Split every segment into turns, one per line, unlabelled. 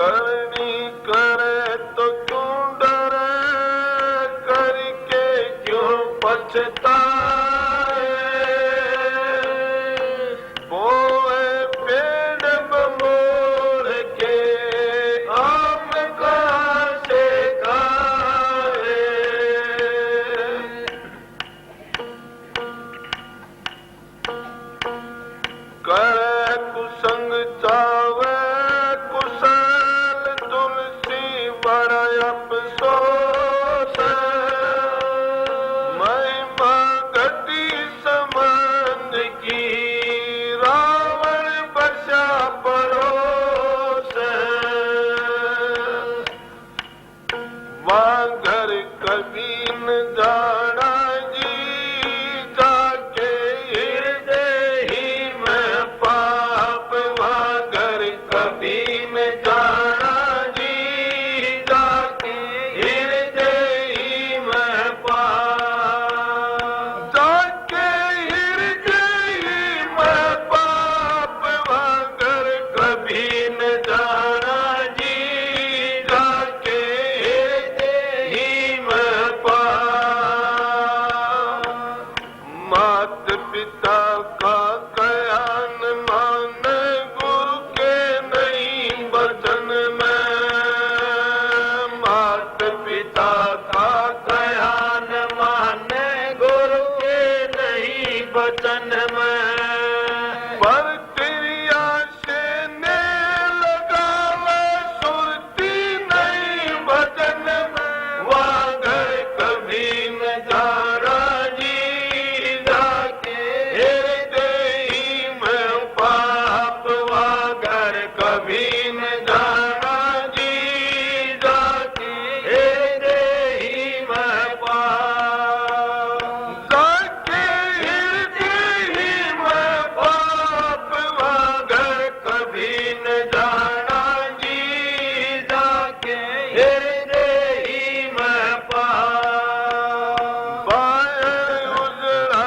करनी करे तो क्यों डरे, करके क्यों पछताए। बोए पेड़ बमोड़ के आम कहाँ से खाए। करे कुसंग चावे कुशल, तुलसी बड़ा अफसोस। महिमा घटी समझ की, रावण बचा पड़ोस। वांगर कभी न जाना जी, जाके हृदय ही में पाप। वांगर कभी न जाना जी, जाके हृदय ही में पाप। जाके हृदय ही में पाप, वांगर कभी न जाना जी, जाके हृदय ही में पाप। मात पिता का ज्ञान माने, गुरु के नहीं वचन में। मात पिता का ज्ञान माने, गुरु के नहीं वचन में। पर क्रिया से ने लगावे, सुरती नहीं भजन में। वांगर कभी न जाना जी, जाके हृदय ही में पाप। वांगर कभी न जाना जी, जाके हृदय ही में पाप। जाके हृदय ही में पाप, वांगर कभी न जाना जी, जाके हृदय ही में पाप। बाहर उजड़ा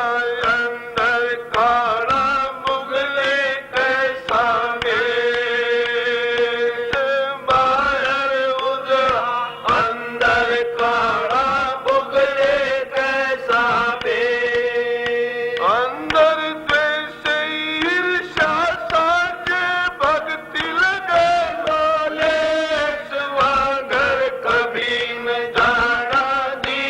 अंदर काला, मुगले कैसा वेश। बाहर उजड़ा अंदर काला, मुगले कैसा वेश। अंदर द्वेष ईर्ष्या साजे, भक्ति लगे लोलेश। वांगर कभी न जाना जी,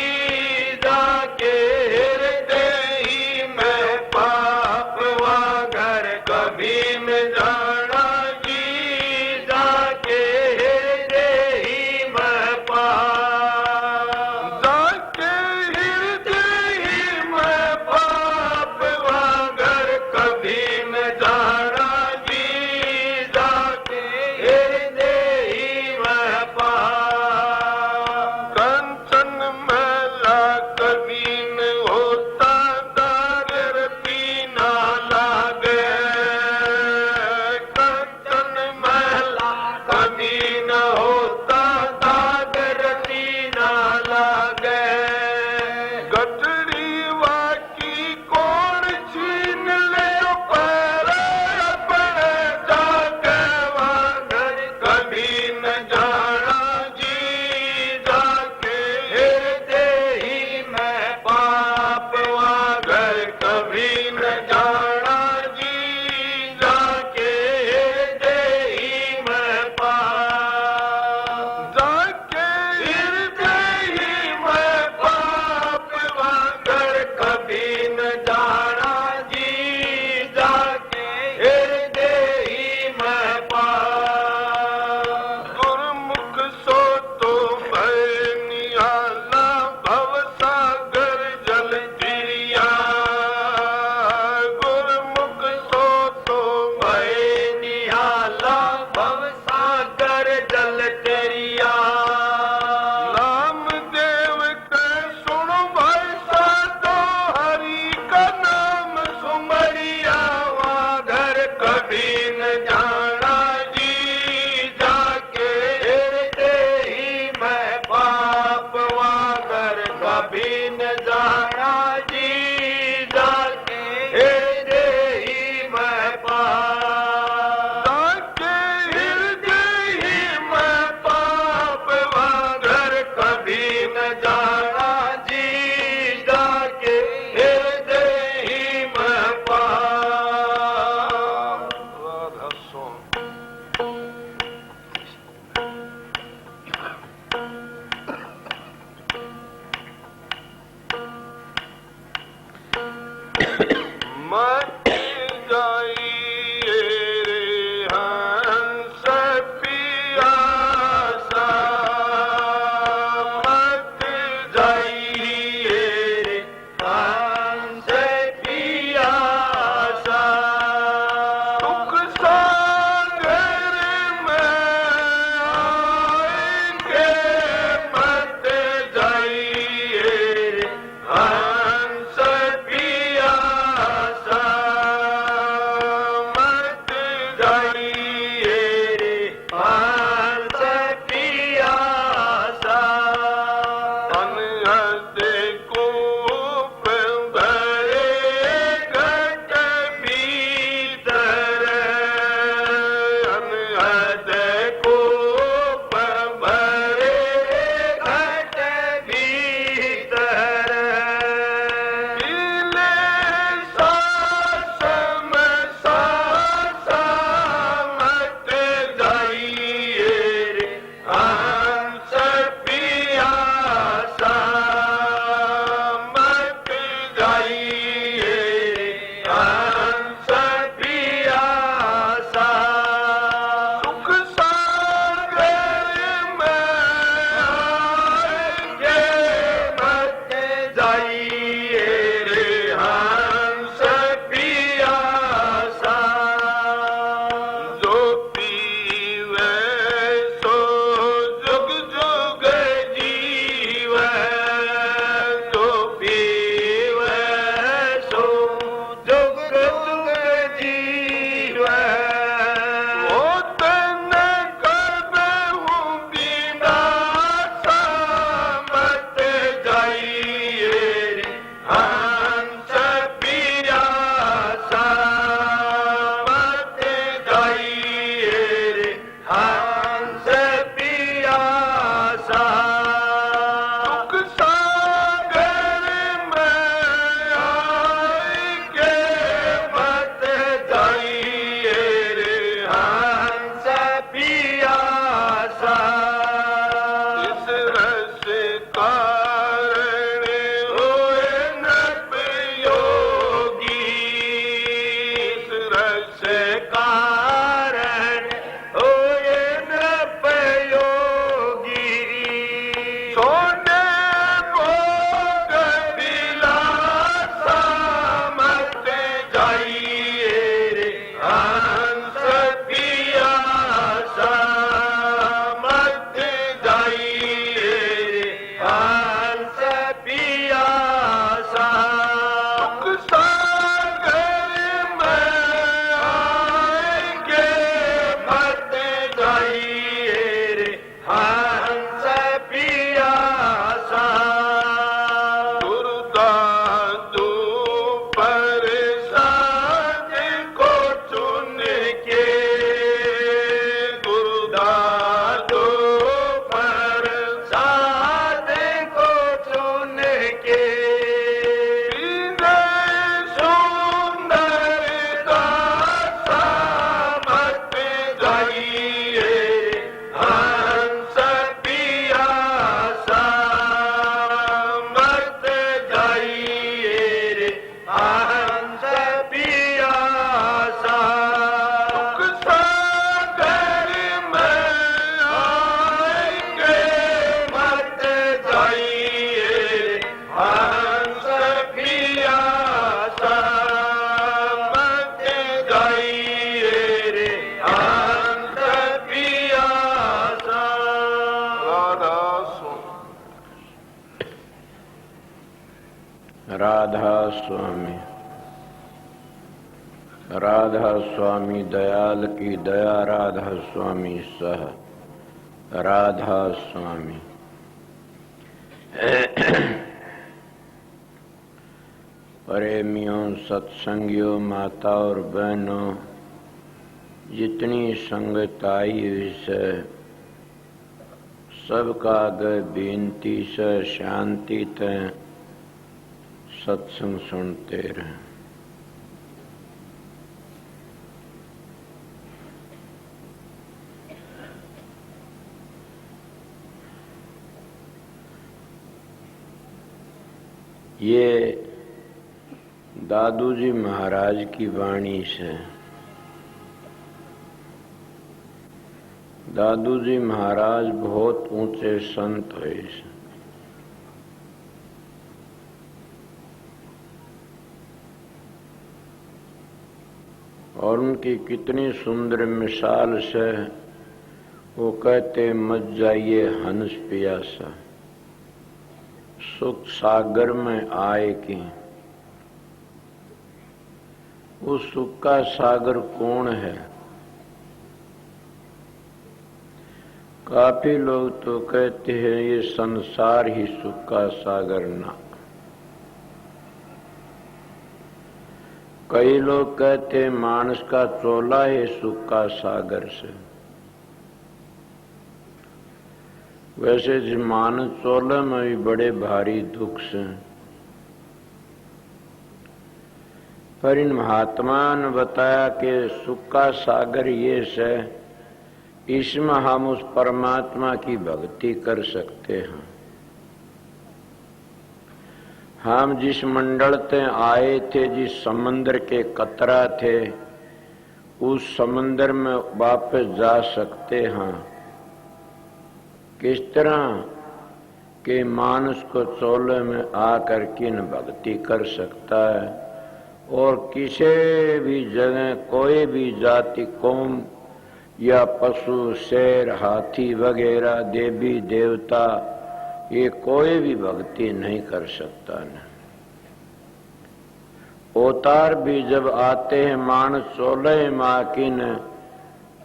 जाके हृदय ही में पाप। वांगर कभी न जाना जी, जाके हृदय ही में पाप। जाके हृदय ही में पाप, वांगर कभी न जाना जी, जाके हृदय ही में पाप। कंचन मैला कभी न होता, दागर पीना लागे। कंचन मैला कभी न होता, दागर पीना लागे। गठरी वाकी कौन छीन ले, पैर अपने जाके। वांगर कभी न जाना जी, जाके हृदय ही में पाप। वांगर कभी न जाना जी, जाके हृदय ही में पाप। जाके हृदय ही में पाप, वांगर कभी न जाना जी, जाके हृदय ही में पाप। गुरमुख सो तो भय निहाला, भवसागर जल तिरिया। गुरमुख सो तो भय निहाला, भवसागर जल तिरिया। नाम देव के सुनो भाई साधो, हरि का नाम सुमरिया। वांगर कभी न जाना जी, जाके हृदय ही में पाप। वांगर कभी न जाना जी, जाके हृदय ही में पाप। जाके हृदय ही में हंस पियासा मत जाइए रे हंस पियासा सुख सागर में आएंगे मत जाइए रे हंस पियासा दुर्दांतु परेशान को चुन के दुर्दांतु परेशान को चुन के सुंदरता मत जाइए हंस पियासा मत जाइए रे हंस पियासा सुख सागर में आएंगे मत जाइए रे हंस पियासा मत जाइए रे हंस पियासा
राधा स्वामी राधा स्वामी दयाल की दया राधा स्वामी सह राधा स्वामी प्रेमियों सत्संगियों माता और बहनों जितनी संगत आई हुई से सबका आगे बेनती से शांति तय सत्संग सुनते रहे। ये दादू जी महाराज की वाणी से दादू जी महाराज बहुत ऊंचे संत हुए और उनकी कितनी सुंदर मिसाल से वो कहते मत जाइए हंस पियासा सुख सागर में आए कि वो सुख का सागर कौन है। काफी लोग तो कहते हैं ये संसार ही सुख का सागर ना। कई लोग कहते हैं मानस का चोला है सुख का सागर से। वैसे जिस मानस चोले में भी बड़े भारी दुख से, पर इन महात्मा ने बताया कि सुख का सागर ये से इसमें हम उस परमात्मा की भक्ति कर सकते हैं। हम जिस मंडल से आए थे, जिस समंदर के कतरा थे, उस समंदर में वापस जा सकते हैं। किस तरह के मानस को चोले में आकर किन भक्ति कर सकता है और किसी भी जगह कोई भी जाति कौम या पशु शेर हाथी वगैरह देवी देवता ये कोई भी भक्ति नहीं कर सकता न। अवतार भी जब आते हैं मानस चोले माकिन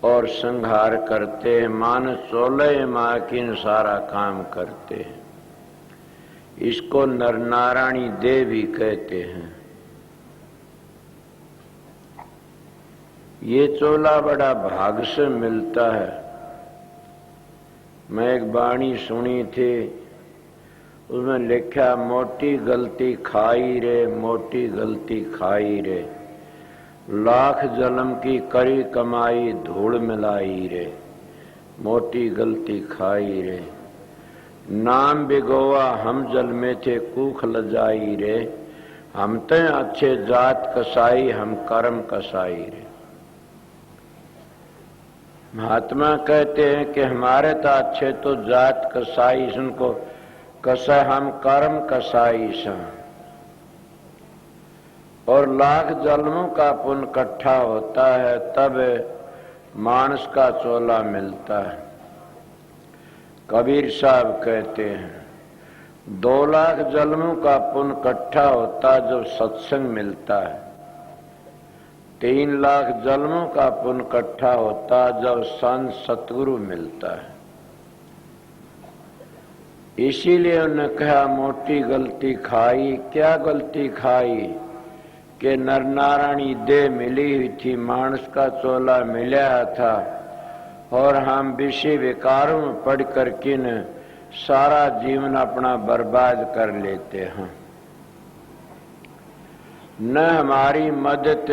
और संहार करते हैं, मानस चोले माकिन सारा काम करते हैं। इसको नरनारायणी देवी कहते हैं। ये चोला बड़ा भाग से मिलता है। मैं एक वाणी सुनी थी, उसमें लिखा मोटी गलती खाई रे, मोटी गलती खाई रे, लाख जन्म की करी कमाई धूल मिलाई रे, मोटी गलती खाई रे, नाम बिगोवा हम जल में थे कूख लजाई रे, हम ते अच्छे जात कसाई हम कर्म कसाई रे। महात्मा कहते हैं कि हमारे तो अच्छे तो जात कसाई सुनको कसा हम कर्म कसाई सा। और लाख जन्मों का पुण्य इकट्ठा होता है तब मानस का चोला मिलता है। कबीर साहब कहते हैं 2 लाख जन्मों का पुण्य इकट्ठा होता जब सत्संग मिलता है, 3 लाख जन्मों का पुण्य इकट्ठा होता जब संत सतगुरु मिलता है। इसीलिए उन्होंने कहा मोटी गलती खाई। क्या गलती खाई कि नर नारायणी देह मिली हुई थी, मानस का चोला मिला था और हम विषय विकारों में पढ़ कर किन सारा जीवन अपना बर्बाद कर लेते हैं। न हमारी मदद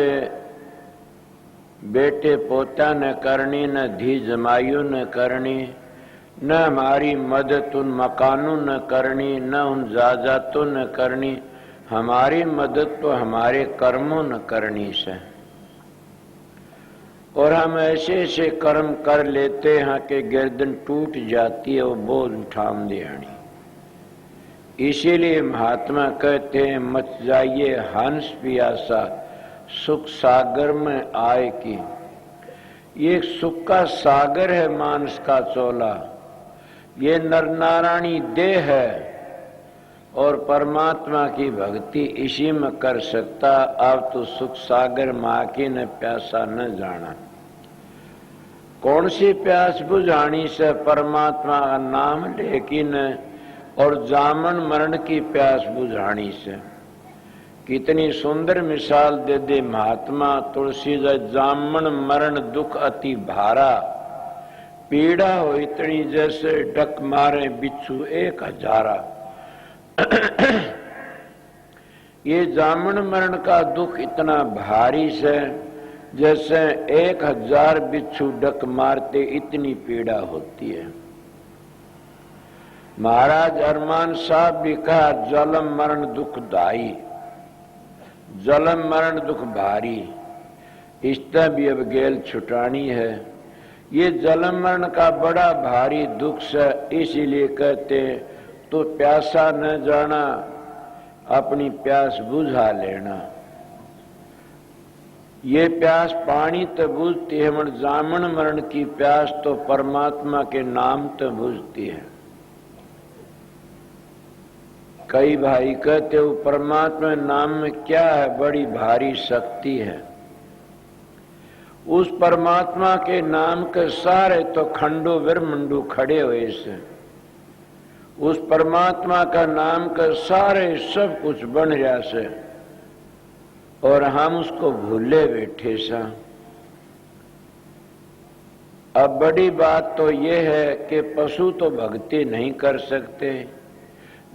बेटे पोता ने करनी, न धी जमाइयों ने करनी, न हमारी मदद उन मकानों ने करनी, न उन जायदादों ने करनी। हमारी मदद तो हमारे कर्मों ने करनी से। और हम ऐसे ऐसे कर्म कर लेते हैं कि गर्दन टूट जाती है, वो बोझ उठाम दियानी। इसीलिए महात्मा कहते हैं मच जाइए हंस पियासा, सुख सागर में आए की। ये सुख का सागर है मानस का चोला, ये नर नारायणी देह है और परमात्मा की भक्ति इसी में कर सकता। अब तो सुख सागर माँ की न प्यासा न जाना। कौन सी प्यास बुझानी से परमात्मा का नाम लेकिन और जामन मरण की प्यास बुझानी से। कितनी सुंदर मिसाल दे दे महात्मा तुलसीदास। जामन मरण दुख अति भारा, पीड़ा हो इतनी जैसे डक मारे बिच्छू 1000। ये जामन मरण का दुख इतना भारी से जैसे 1000 बिच्छू डक मारते, इतनी पीड़ा होती है। महाराज अरमान साहब भी कहा जलम मरण दुखदाई, जलम मरण दुख भारी। इसका भी अब गेल छुटानी है। ये जलम मरण का बड़ा भारी दुख से, इसीलिए कहते तो प्यासा न जाना, अपनी प्यास बुझा लेना। ये प्यास पानी तो बुझती है, मगर जामन मरण की प्यास तो परमात्मा के नाम तो बुझती है। कई भाई कहते हो परमात्मा नाम में क्या है, बड़ी भारी शक्ति है। उस परमात्मा के नाम के सारे तो खंडो विरमंडू खड़े हुए से। उस परमात्मा का नाम के सारे सब कुछ बन रहा से और हम उसको भूले बैठे सा। अब बड़ी बात तो ये है कि पशु तो भक्ति नहीं कर सकते,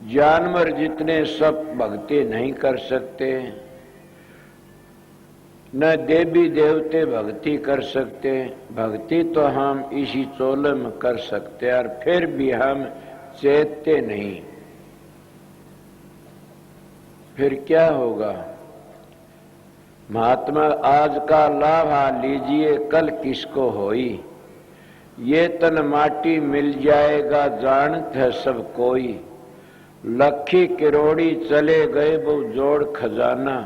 जानवर जितने सब भक्ति नहीं कर सकते, न देवी देवते भक्ति कर सकते। भक्ति तो हम इसी चोले में कर सकते और फिर भी हम चेतते नहीं। फिर क्या होगा? महात्मा आज का लाभा लीजिए कल किसको होई, ये तन माटी मिल जाएगा जानत है सब कोई। लखी किरोड़ी चले गए वो जोड़ खजाना,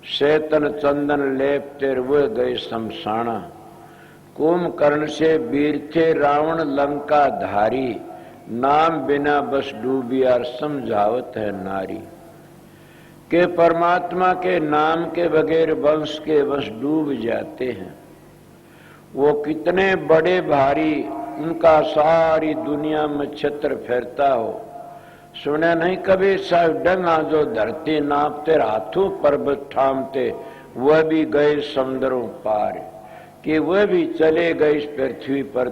शैतन चंदन लेप तेर वो गए शमशाना। कुंभकर्ण से वीर थे रावण लंका धारी, नाम बिना बस डूबी और समझावत है नारी। के परमात्मा के नाम के बगैर वंश के वश डूब जाते हैं। वो कितने बड़े भारी, उनका सारी दुनिया में छत्र फैरता हो। सुने नहीं कभी साहब डंगा जो धरती नापते, हाथों पर्वत ठामते, वह भी गए समुद्रों पार। कि वह भी चले गए इस पृथ्वी पर,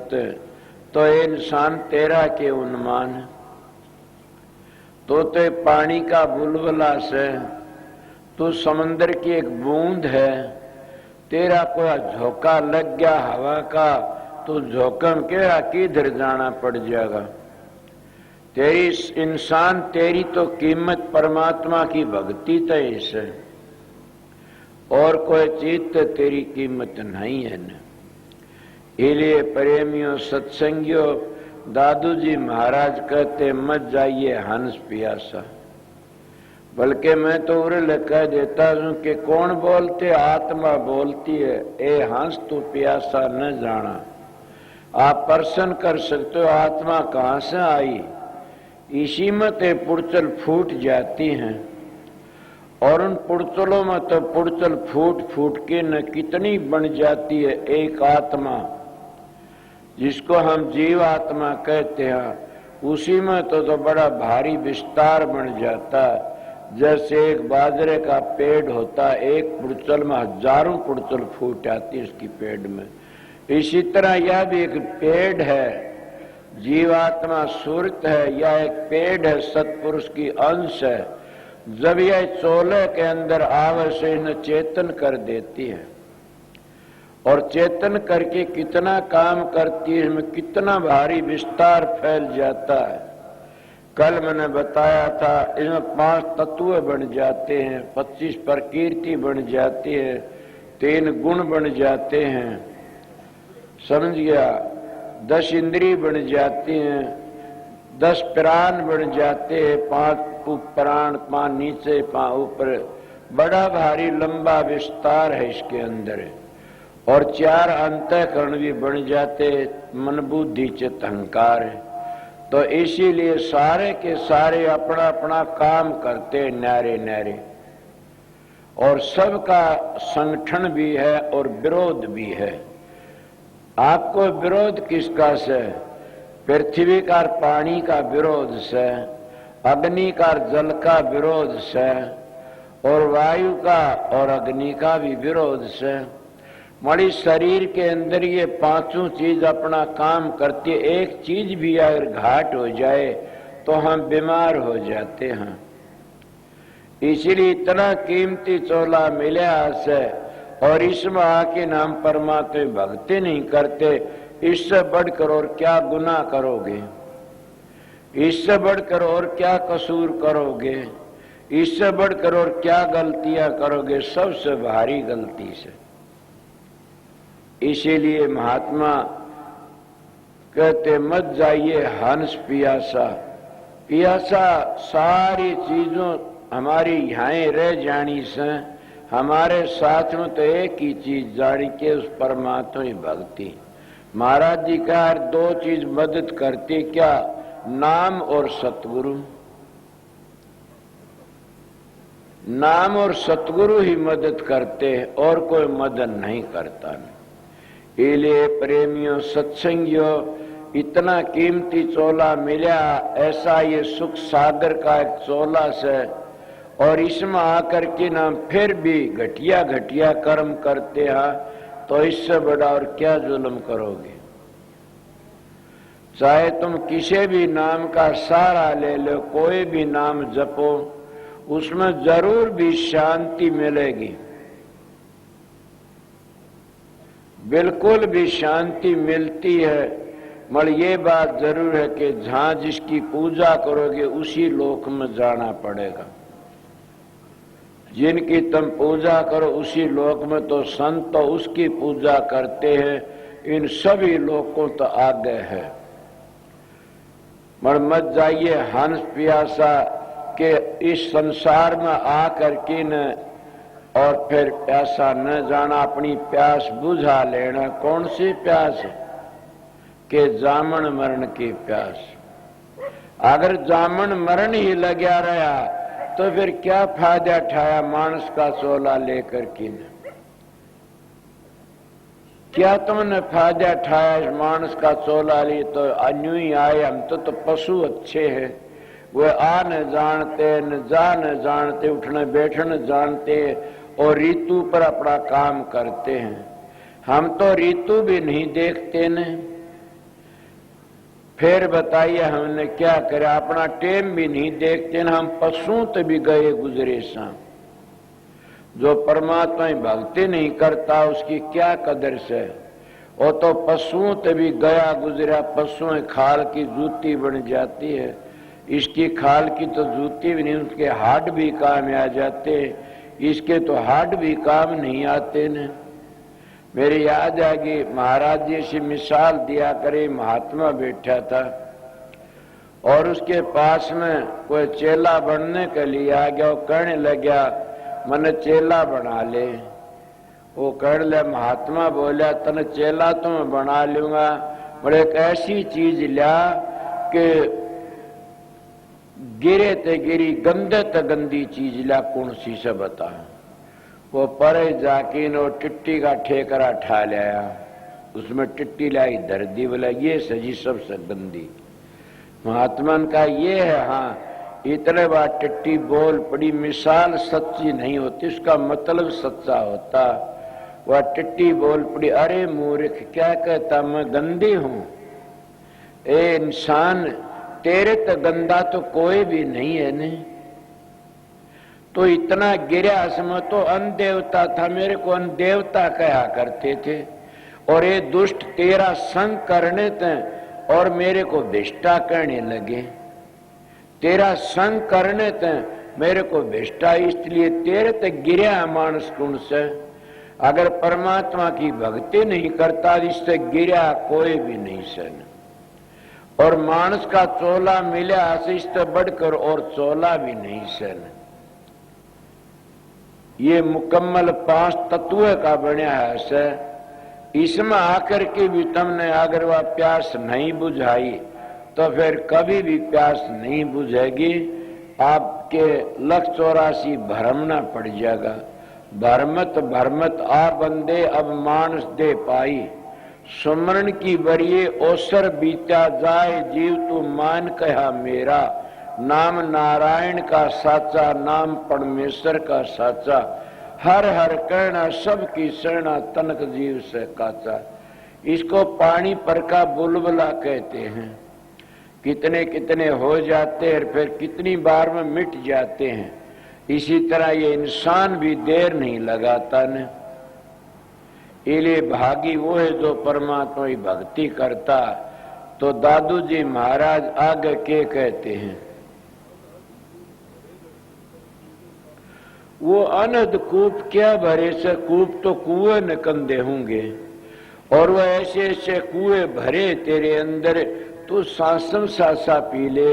तो इंसान तेरा के उन्मान। तो पानी का बुलबुला से, तू समंदर की एक बूंद है। तेरा कोई झोंका लग गया हवा का, तो झोंकम के किधर जाना पड़ जाएगा। तेरी इंसान, तेरी तो कीमत परमात्मा की भक्ति तय से, और कोई चीज तो तेरी कीमत नहीं है न। इसलिए प्रेमियों सत्संगियों, दादू जी महाराज कहते मत जाइए हंस पियासा। बल्कि मैं तो उरे कह देता हूं कि कौन बोलते, आत्मा बोलती है। ए हंस तू प्यासा न जाना। आप प्रश्न कर सकते हो आत्मा कहां से आई। इसी में ते पुड़चल फूट जाती हैं, और उन पुड़चलों में तो पुड़चल फूट फूट के न कितनी बन जाती है एक आत्मा, जिसको हम जीव आत्मा कहते हैं। उसी में तो बड़ा भारी विस्तार बन जाता है। जैसे एक बाजरे का पेड़ होता है, एक पुड़चल में हजारों पुड़चल फूट आती है उसकी पेड़ में। इसी तरह यह भी एक पेड़ है, जीवात्मा सुरत है, यह एक पेड़ है, सत्पुरुष की अंश है। जब यह चोले के अंदर आवे से इन्हें चेतन कर देती है, और चेतन करके कितना काम करती है, इसमें कितना भारी विस्तार फैल जाता है। कल मैंने बताया था इसमें 5 तत्व बन जाते हैं, 25 प्रकृति बन जाती है, 3 गुण बन जाते हैं, समझ गया। 10 इंद्रिय बन जाती हैं, 10 प्राण बन जाते हैं, 5 प्राण, 5 नीचे 5 ऊपर। बड़ा भारी लंबा विस्तार है इसके अंदर। और 4 अंतःकरण भी बन जाते, मन बुद्धि चित्त अहंकार है। तो इसीलिए सारे के सारे अपना अपना काम करते न्यारे न्यारे, और सबका संगठन भी है और विरोध भी है। आपको विरोध किसका से? पृथ्वी का पानी का विरोध से, अग्नि का जल का विरोध से, और वायु का और अग्नि का भी विरोध से। हमारी शरीर के अंदर ये 5 चीज अपना काम करती है। एक चीज भी अगर घाट हो जाए तो हम बीमार हो जाते हैं। इसलिए इतना कीमती चोला मिला से, और इसमें आके नाम परमात्मा भक्ति नहीं करते, इससे बढ़कर और क्या गुनाह करोगे, इससे बढ़कर और क्या कसूर करोगे, इससे बढ़कर और क्या गलतियां करोगे, सबसे भारी गलती से। इसीलिए महात्मा कहते मत जाइए हंस पियासा। पियासा सारी चीजों हमारी यहाँ रह जानी से, हमारे साथ में तो एक ही चीज जानी के उस परमात्मा की भक्ति। महाराज जी का 2 चीज मदद करती, क्या? नाम और सतगुरु। नाम और सतगुरु ही मदद करते हैं, और कोई मदद नहीं करता। इले प्रेमियों सत्संगियों, इतना कीमती चोला मिला, ऐसा ये सुख सागर का एक चोला से, और इसमें आकर के नाम फिर भी घटिया घटिया कर्म करते हैं, तो इससे बड़ा और क्या जुल्म करोगे। चाहे तुम किसी भी नाम का सहारा ले लो, कोई भी नाम जपो, उसमें जरूर भी शांति मिलेगी, बिल्कुल भी शांति मिलती है। मगर ये बात जरूर है कि जहां जिसकी पूजा करोगे उसी लोक में जाना पड़ेगा। जिनकी तुम पूजा करो उसी लोक में, तो संत तो उसकी पूजा करते हैं, इन सभी लोगों तो आगे है। मगर मत जाइए हंस प्यासा के इस संसार में आकर के न, और फिर प्यासा न जाना, अपनी प्यास बुझा लेना। कौन सी प्यास? के जामन मरण की प्यास। अगर जामन मरण ही लगा रहा तो फिर क्या फायदा उठाया मानस का चोला लेकर के? क्या तुमने फायदा उठाया इस मानस का चोला लिए? तो अन्यू ही आए, हम तो पशु अच्छे हैं, वे आ न जानते न जा न जानते, उठने बैठने जानते, और ऋतु पर अपना काम करते हैं। हम तो ऋतु भी नहीं देखते न। फिर बताइए हमने क्या करे, अपना टेम भी नहीं देखते न। हम पशुओं तो भी गए गुजरे सा। जो परमात्मा की भक्ति नहीं करता उसकी क्या कदर से? वो तो पशुओं तो भी गया गुजरा, पशुओं की खाल की जूती बन जाती है। इसकी खाल की तो जूती भी नहीं, उसके हाथ भी काम आ जाते, इसके तो हाथ भी काम नहीं आते न। मेरे याद आ गई, महाराज जी से मिसाल दिया करे, महात्मा बैठा था, और उसके पास में कोई चेला बनने के लिए आ गया, वो कहने लग गया मने चेला बना ले। वो कहने लगे, महात्मा बोला तने चेला तो मैं बना लूंगा, पर एक ऐसी चीज लिया कि गिरे ते गिरी गंदे ते गंदी चीज लिया, कौन सी से बता। वो परे जाके नो टिट्टी का ठेकरा ठा लिया, उसमें टिट्टी लाई धर दी, बोला ये सजी सबसे गंदी। महात्मा का ये है, हाँ इतने बार टिट्टी बोल पड़ी, मिसाल सच्ची नहीं होती, उसका मतलब सच्चा होता। वह टिट्टी बोल पड़ी, अरे मूर्ख क्या कहता मैं गंदी हूं? ए इंसान तेरे तो गंदा तो कोई भी नहीं है ने, तो इतना गिरा इसमें तो अन देवता था, मेरे को अन देवता कहा करते थे, और ये दुष्ट तेरा संग करने थे और मेरे को बेष्टा करने लगे, तेरा संग करने थे मेरे को बेष्टा, इसलिए तेरे ते गिरा मानस कुण से। अगर परमात्मा की भक्ति नहीं करता इससे गिरा कोई भी नहीं सन। और मानस का चोला मिला इससे बढ़कर और चोला भी नहीं सन। ये मुकम्मल 5 तत्व का बनया है से, इसमें आकर के भी तुमने अगर वह प्यास नहीं बुझाई तो फिर कभी भी प्यास नहीं बुझेगी। आपके 184 भरमना पड़ जाएगा। भरमत भरमत आ बंदे अब मानस दे पाई, सुमरण की बरिए ओसर बीता जाए, जीव तू मान कहा मेरा, नाम नारायण का साचा, नाम परमेश्वर का साचा, हर हर कहना सबकी शरणा, तनक जीव से काचा। इसको पानी पर का बुलबुला कहते हैं। कितने कितने हो जाते हैं फिर कितनी बार में मिट जाते हैं। इसी तरह ये इंसान भी देर नहीं लगाता न। इसलिए भागी वो है जो परमात्मा की भक्ति करता। तो दादू जी महाराज आगे के कहते हैं, वो अनद कूप क्या भरे से, कूप तो कुएं न कंदे होंगे, और वह ऐसे ऐसे कुएं भरे तेरे अंदर, तू सांसम सासा पी ले।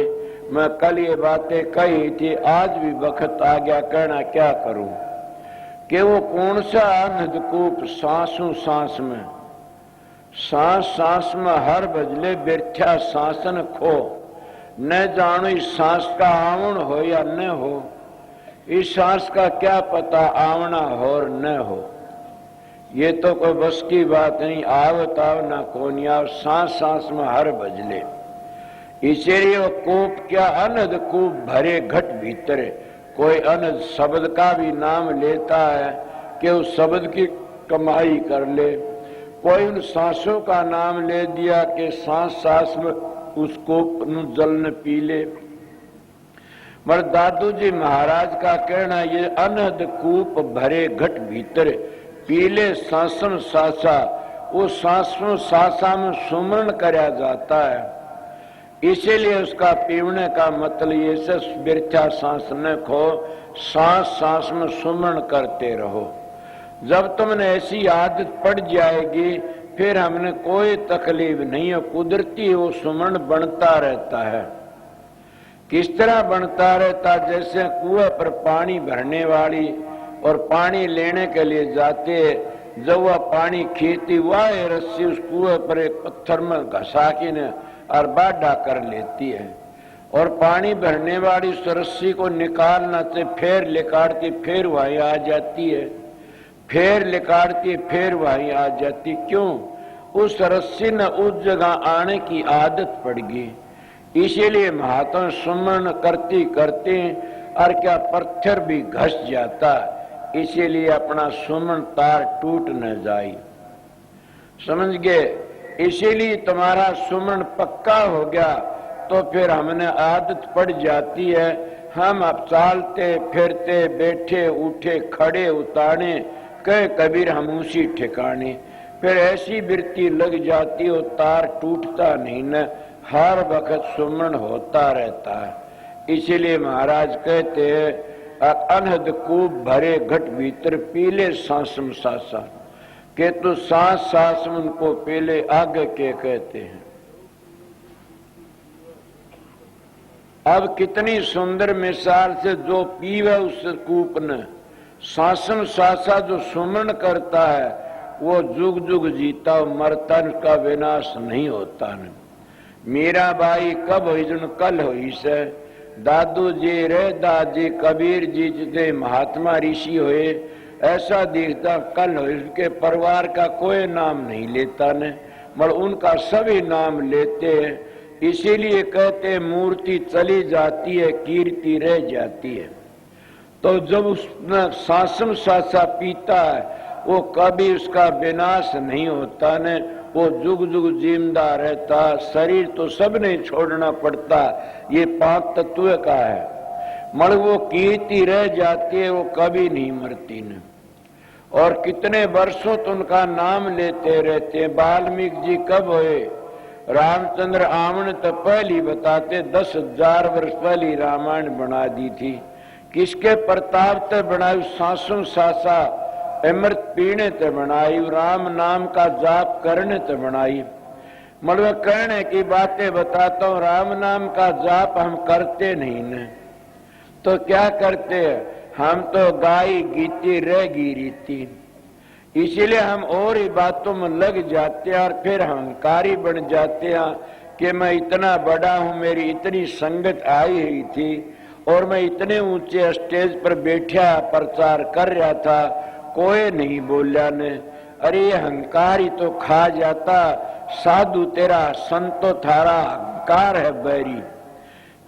मैं कल ये बातें कही थी, आज भी वक्त आ गया, कहना क्या करूं कि वो कौन सा अनद कूप, सांसों सांस में, सांस सांस में हर बजले बिरथ्या सांसन खो, न जानो इस सांस का आवण हो या न हो, इस सांस का क्या पता आवना हो और न हो। ये तो कोई बस की बात नहीं, आवत आव ना कौन आव, सांस सांस में हर बजले। इसीलिए वो कूप क्या अनद कूप भरे घट भीतर। कोई अनद शब्द का भी नाम लेता है कि उस शब्द की कमाई कर ले, कोई उन सांसों का नाम ले दिया कि सांस सांस में उस कूप जल न पी ले। मगर दादू जी महाराज का कहना, ये अनहद कूप भरे घट भीतर, पीले सांसम सासा, वो सांसों सासा में सुमरण कराया जाता है। इसीलिए उसका पीवने का मतलब ये से बिरथा सांस न खो, सांस सांस में सुमरण करते रहो। जब तुमने ऐसी आदत पड़ जाएगी फिर हमने कोई तकलीफ नहीं है, कुदरती वो सुमरण बनता रहता है। किस तरह बनता रहता, जैसे कुएं पर पानी भरने वाली और पानी लेने के लिए जाते, जब वह पानी खींचती वह रस्सी उस कुएं पर एक पत्थर में घसा के न और बाढ़ा कर लेती है, और पानी भरने वाली उस रस्सी को निकालना से फिर लिकाड़ती, फिर वहीं आ जाती है, फिर लिकाड़ती, फिर वहीं आ जाती। क्यों? उस रस्सी ने उस जगह आने की आदत पड़ गई। इसीलिए महात्मा सुमरण करती करते और क्या पत्थर भी घस जाता, इसीलिए अपना सुमन तार टूट न जाए। समझ गए? इसीलिए तुम्हारा सुमन पक्का हो गया तो फिर हमने आदत पड़ जाती है, हम अब चालते फिरते बैठे उठे खड़े उतारे कहे कबीर हम उसी ठिकाने, फिर ऐसी वृत्ति लग जाती हो तार टूटता नहीं न, हर वक्त सुमन होता रहता है। इसीलिए महाराज कहते हैं अनहद कूप भरे घट भीतर पीले सांसम सासा, कि तो सांस सांस उनको पीले आगे के कहते हैं। अब कितनी सुंदर मिसाल से जो पीवे उस कूप न, शासन सासा जो सुमन करता है वो जुग जुग जीता, मरता उसका विनाश नहीं होता न। मीरा बाई कब हुई जन कल हुई से, दादू जी रे दादी कबीर जी जितने महात्मा ऋषि हुए, ऐसा दिखता कल हुई उसके परिवार का कोई नाम नहीं लेता न, मगर उनका सभी नाम लेते हैं। इसीलिए कहते मूर्ति चली जाती है कीर्ति रह जाती है। तो जब उसने शासन सासा पीता है वो कभी उसका विनाश नहीं होता न, वो जुग जुग जिंदा रहता। शरीर तो सब नहीं छोड़ना पड़ता, ये 5 तत्व का है, मगर वो कीर्ति रह जाती है, वो कभी नहीं मरती न। और कितने वर्षों तो उनका नाम लेते रहते हैं। वाल्मीकि जी कब हुए? रामचंद्र आमन तो पहली बताते 10,000 वर्ष पहली रामायण बना दी थी। किसके प्रताप ते बनाई? शासन सासा अमृत पीने ते बनाई, राम नाम का जाप करने ते बनाई। मतलब कहने की बातें बताता हूँ, राम नाम का जाप हम करते नहीं न, तो क्या करते हैं हम? तो गाय गीती रहेगी रीति, इसीलिए हम और ही बातों में लग जाते हैं और फिर अहंकारी बन जाते हैं कि मैं इतना बड़ा हूं, मेरी इतनी संगत आई हुई थी और मैं इतने ऊंचे स्टेज पर बैठा प्रचार कर रहा था, कोई नहीं बोला ने। अरे अहंकार ही तो खा जाता। साधु तेरा संतो थारा अहंकार है बैरी,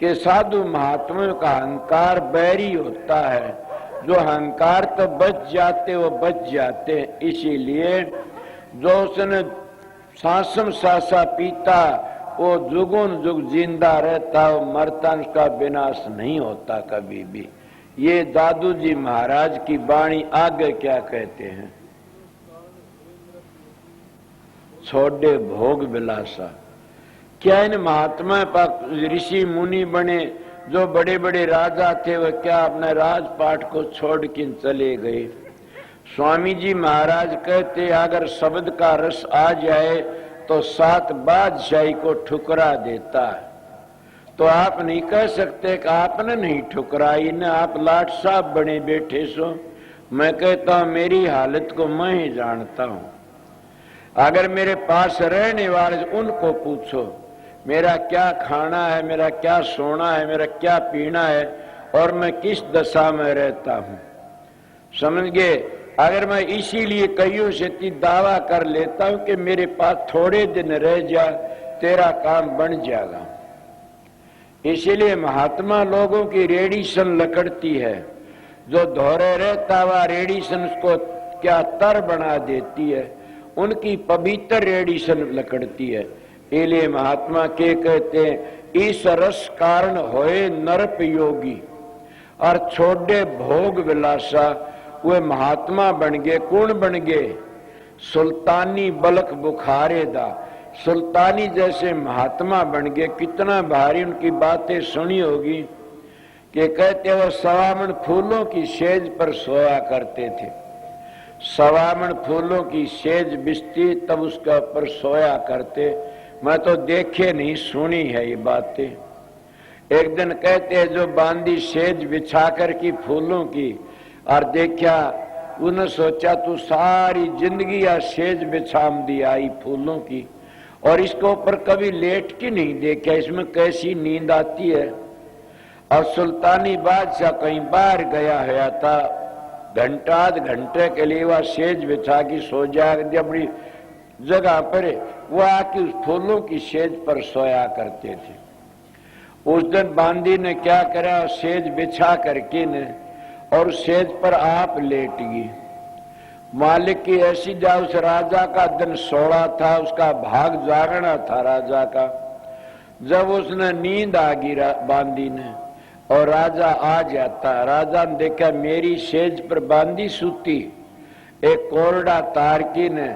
कि साधु महात्मा का अहंकार बैरी होता है। जो अहंकार तो बच जाते वो बच जाते। इसीलिए जो उसने शासन सासा पीता वो जुगों जुग जिंदा रहता, वो मरता, उसका विनाश नहीं होता कभी भी। ये दादू जी महाराज की वाणी आगे क्या कहते हैं? छोड़े भोग विलासा। क्या इन महात्मा ऋषि मुनि बने जो बड़े बड़े राजा थे, वह क्या अपने राजपाट को छोड़ के चले गए? स्वामी जी महाराज कहते अगर शब्द का रस आ जाए तो 7 बादशाही को ठुकरा देता है। तो आप नहीं कह सकते कि आपने नहीं ठुकराई न, आप लाट साहब बने बैठे सो। मैं कहता हूं मेरी हालत को मैं ही जानता हूं। अगर मेरे पास रहने वाले उनको पूछो मेरा क्या खाना है, मेरा क्या सोना है, मेरा क्या पीना है और मैं किस दशा में रहता हूं, समझ गए? अगर मैं इसीलिए कईयों से दावा कर लेता हूं कि मेरे पास थोड़े दिन रह जा, तेरा काम बन जाएगा। इसीलिए महात्मा लोगों की रेडिएशन लकड़ती है। जो धोरे रहता हुआ रेडिएशन उसको क्या तर बना देती है, उनकी पवित्र रेडिएशन लकड़ती है। इसलिए महात्मा के कहते हैं इस रस कारण होए नरप योगी और छोड़े भोग विलासा। वे महात्मा बन गए। कौन बन गए? सुल्तानी बलक बुखारे दा। सुल्तानी जैसे महात्मा बन गए। कितना भारी उनकी बातें सुनी होगी कि कहते वो सवामन फूलों की सेज पर सोया करते थे। सवामन फूलों की सेज बिछती तब उसके ऊपर सोया करते। मैं तो देखे नहीं, सुनी है ये बातें। एक दिन कहते हैं जो बांदी सेज बिछाकर की फूलों की और देखा, उन्हें सोचा तू सारी जिंदगी या सेज बिछाम दी आई फूलों की और इसके ऊपर कभी लेट के नहीं देखा, इसमें कैसी नींद आती है। और सुल्तानी बादशाह कहीं बाहर गया है था, घंटा आध घंटे के लिए वह सेज बिछा की सो जाए अपनी जगह पर, वो आके उस फूलों की सेज पर सोया करते थे। उस दिन बांदी ने क्या करा, सेज बिछा करके ने और सेज पर आप लेट गई। मालिक की ऐसी जा, उस राजा का दिन 16 था, उसका भाग जागना था राजा का। जब उसने नींद आ गई बांदी ने और राजा आ जाता, राजा ने देखा मेरी सेज पर बांदी सूती, एक कोरडा तार की ने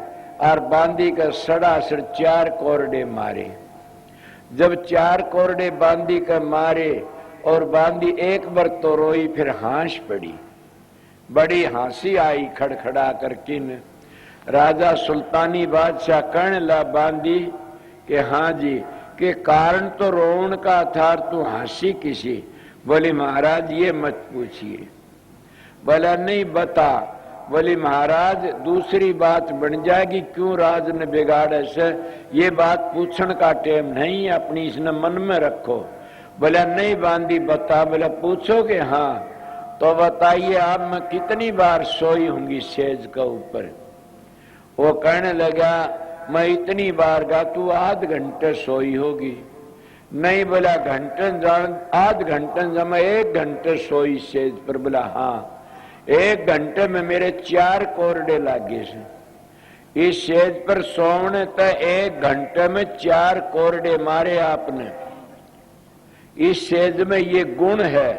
और बांदी का सड़ा सड़ 4 कोरडे मारे। जब 4 कोरडे बांदी का मारे और बांदी एक बार तो रोई, फिर हांस पड़ी, बड़ी हंसी आई खड़खड़ा करके न। राजा सुल्तानी बादशाह कहने ला बांदी कि हाँ जी कि कारण तो रोवन का था, तू हंसी किसी। बोली महाराज ये मत पूछिए। बोला नहीं बता। बोली महाराज दूसरी बात बन जाएगी, क्यों राज ने बिगाड़े से, ये बात पूछण का टेम नहीं, अपनी इसने मन में रखो। बोला नहीं बांदी बता। बोला पूछोगे? हाँ। तो बताइए आप मैं कितनी बार सोई होंगी सेज के ऊपर? वो कहने लगा मैं इतनी बार गा। तू आध घंटे सोई होगी। नहीं। बोला घंटन आध घंटन जमा 1 घंटे सोई सेज पर। बोला हाँ। 1 घंटे में मेरे 4 कोरडे लागे से। इस सेज पर सोने तक 1 घंटे में 4 कोरडे मारे आपने। इस सेज में ये गुण है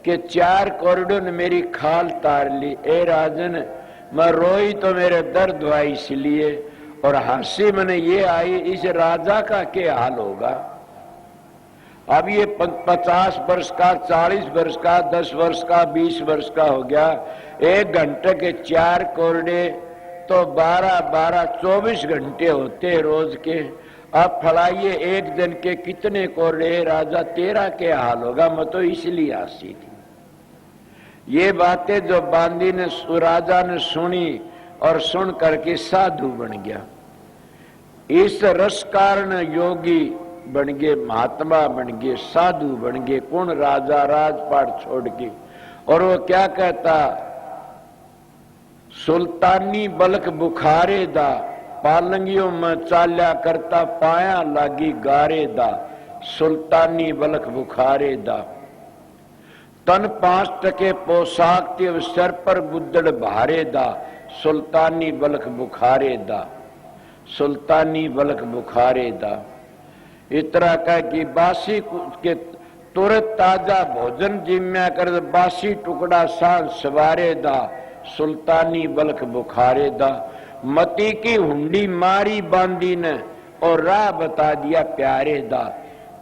कि 4 कोरडों ने मेरी खाल तार ली। ए राजन मैं रोई तो मेरे दर्द हुआ इसलिए, और हंसी मैंने ये आई, इस राजा का क्या हाल होगा। अब ये 50 वर्ष का, 40 वर्ष का, 10 वर्ष का, 20 वर्ष का हो गया। 1 घंटे के 4 कोरडे तो 12-12 24 घंटे होते रोज के। अब फलाइए 1 दिन के कितने कोरडे। राजा तेरा क्या हाल होगा। मैं तो इसलिए हंसी थी। ये बातें जो बांदी ने राजा ने सुनी और सुन करके साधु बन गया। इस रस कारण योगी बन गए, महात्मा बन गए, साधु बन गए। कौन? राजा राजपाट छोड़ के। और वो क्या कहता? सुल्तानी बलक बुखारे दा, पालंगियों में चाल्या करता, पाया लागी गारे दा। सुल्तानी बलक बुखारे दा, तन 5 टके पोशाक ते सर पर बुद्धड़ भारे दा। सुल्तानी बलक बुखारे दा, सुल्तानी बलक बुखारे दा। इतना कह कि बासी के तुरंत ताजा भोजन जिम्या कर, बासी टुकड़ा सांस सवारे दा। सुल्तानी बलक बुखारे दा। मती की हुंडी मारी बांदी ने और राह बता दिया प्यारे दा।